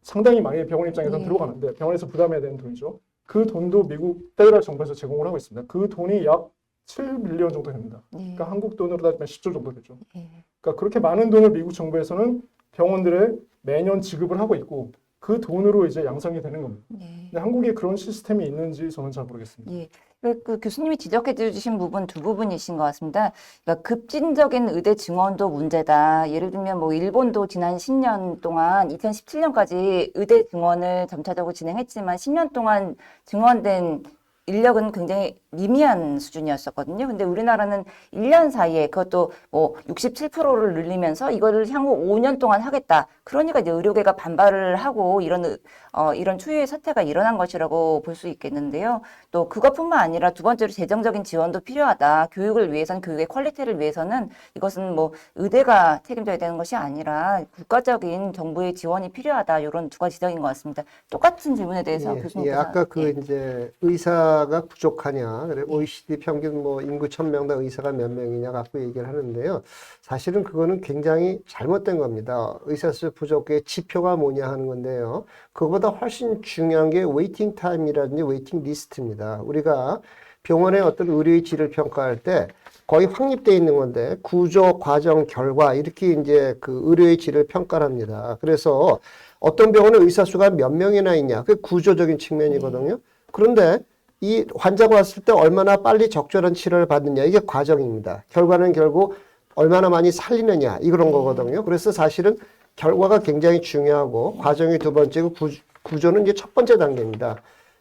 상당히 많이 병원 입장에서는 들어가는데 병원에서 부담해야 되는 돈이죠. 그 돈도 미국 페더럴 정부에서 제공을 하고 있습니다. 그 돈이 약 7밀리언 정도 됩니다. 그러니까 한국 돈으로 따지면 10조 정도 되죠. 그러니까 그렇게 많은 돈을 미국 정부에서는 병원들에 매년 지급을 하고 있고 그 돈으로 이제 양성이 되는 겁니다. 근데 한국에 그런 시스템이 있는지 저는 잘 모르겠습니다. 그 교수님이 지적해 주신 부분 두 부분이신 것 같습니다. 그러니까 급진적인 의대 증원도 문제다. 예를 들면 뭐 일본도 지난 10년 동안 2017년까지 의대 증원을 점차적으로 진행했지만 10년 동안 증원된 인력은 굉장히 미미한 수준이었었거든요. 근데 우리나라는 1년 사이에 그것도 뭐 67%를 늘리면서 이거를 향후 5년 동안 하겠다. 그러니까 이제 의료계가 반발을 하고 이런 추이의 사태가 일어난 것이라고 볼 수 있겠는데요. 또 그것뿐만 아니라 두 번째로 재정적인 지원도 필요하다. 교육을 위해서는 교육의 퀄리티를 위해서는 이것은 뭐 의대가 책임져야 되는 것이 아니라 국가적인 정부의 지원이 필요하다. 이런 두 가지 지적인 것 같습니다. 똑같은 질문에 대해서 교수님께서 아까 이제 의사가 부족하냐, 그래 OECD 평균 뭐 인구 1000명당 의사가 몇 명이냐 갖고 얘기를 하는데요. 사실은 그거는 굉장히 잘못된 겁니다. 의사수 부족의 지표가 뭐냐 하는 건데요. 그거보다 훨씬 중요한 게 웨이팅 타임이라든지 웨이팅 리스트입니다. 우리가 병원의 어떤 의료의 질을 평가할 때 거의 확립되어 있는 건데 구조, 과정, 결과 이렇게 이제 그 의료의 질을 평가를 합니다. 그래서 어떤 병원은 의사 수가 몇 명이나 있냐, 그게 구조적인 측면이거든요. 그런데 이 환자가 왔을 때 얼마나 빨리 적절한 치료를 받느냐 이게 과정입니다. 결과는 결국 얼마나 많이 살리느냐 이런 거거든요. 그래서 사실은 결과가 굉장히 중요하고 과정이 두 번째고 구조는 이제 첫 번째 단계입니다.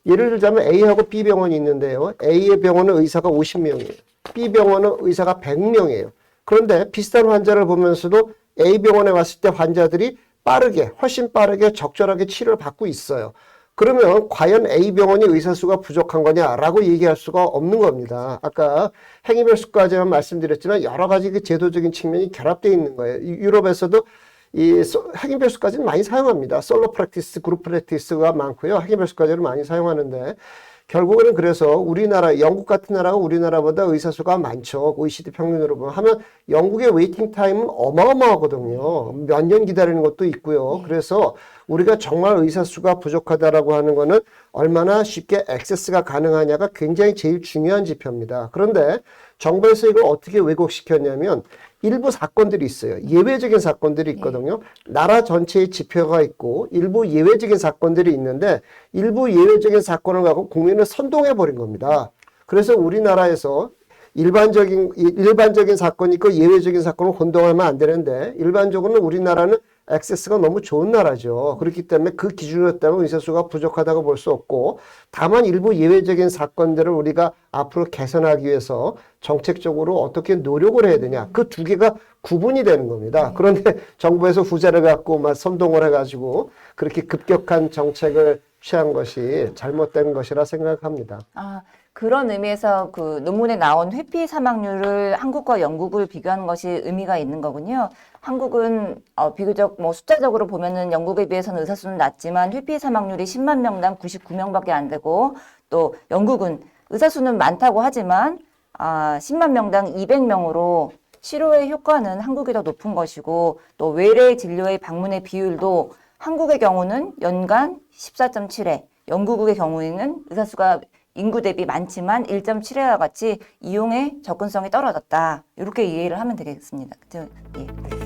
예를 들자면 A하고 B 병원이 있는데요. A의 병원은 의사가 50명이에요. B 병원은 의사가 100명이에요. 그런데 비슷한 환자를 보면서도 A 병원에 왔을 때 환자들이 빠르게, 훨씬 빠르게 적절하게 치료를 받고 있어요. 그러면 과연 A 병원이 의사 수가 부족한 거냐라고 얘기할 수가 없는 겁니다. 아까 행위별수까지만 말씀드렸지만 여러 가지 그 제도적인 측면이 결합되어 있는 거예요. 유럽에서도 이 핵인별수까지는 많이 사용합니다. 솔로 프랙티스, 그룹 프랙티스가 많고요. 핵인별수까지를 많이 사용하는데 결국에는 그래서 우리나라, 영국 같은 나라가 우리나라보다 의사 수가 많죠. OECD 평균으로 보면 하면 영국의 웨이팅 타임은 어마어마하거든요. 몇 년 기다리는 것도 있고요. 그래서 우리가 정말 의사 수가 부족하다라고 하는 거는 얼마나 쉽게 액세스가 가능하냐가 굉장히 제일 중요한 지표입니다. 그런데 정부에서 이걸 어떻게 왜곡시켰냐면 일부 사건들이 있어요. 예외적인 사건들이 있거든요. 나라 전체의 지표가 있고 일부 예외적인 사건들이 있는데 일부 예외적인 사건을 갖고 국민을 선동해 버린 겁니다. 그래서 우리나라에서 일반적인 사건이 있고 예외적인 사건을 혼동하면 안 되는데 일반적으로는 우리나라는 액세스가 너무 좋은 나라죠. 그렇기 때문에 그 기준으로 따르면 의사 수가 부족하다고 볼 수 없고 다만 일부 예외적인 사건들을 우리가 앞으로 개선하기 위해서 정책적으로 어떻게 노력을 해야 되냐. 그 두 개가 구분이 되는 겁니다. 그런데 정부에서 후자를 갖고 막 선동을 해가지고 그렇게 급격한 정책을 취한 것이 잘못된 것이라 생각합니다. 그런 의미에서 그 논문에 나온 회피 사망률을 한국과 영국을 비교하는 것이 의미가 있는 거군요. 한국은 비교적 뭐 숫자적으로 보면은 영국에 비해서는 의사 수는 낮지만 회피 사망률이 10만 명당 99명밖에 안 되고 또 영국은 의사 수는 많다고 하지만 10만 명당 200명으로 치료의 효과는 한국이 더 높은 것이고 또 외래 진료의 방문의 비율도 한국의 경우는 연간 14.7회, 영국의 경우에는 의사 수가 인구 대비 많지만 1.7회와 같이 이용의 접근성이 떨어졌다. 이렇게 이해를 하면 되겠습니다. 그죠? 예.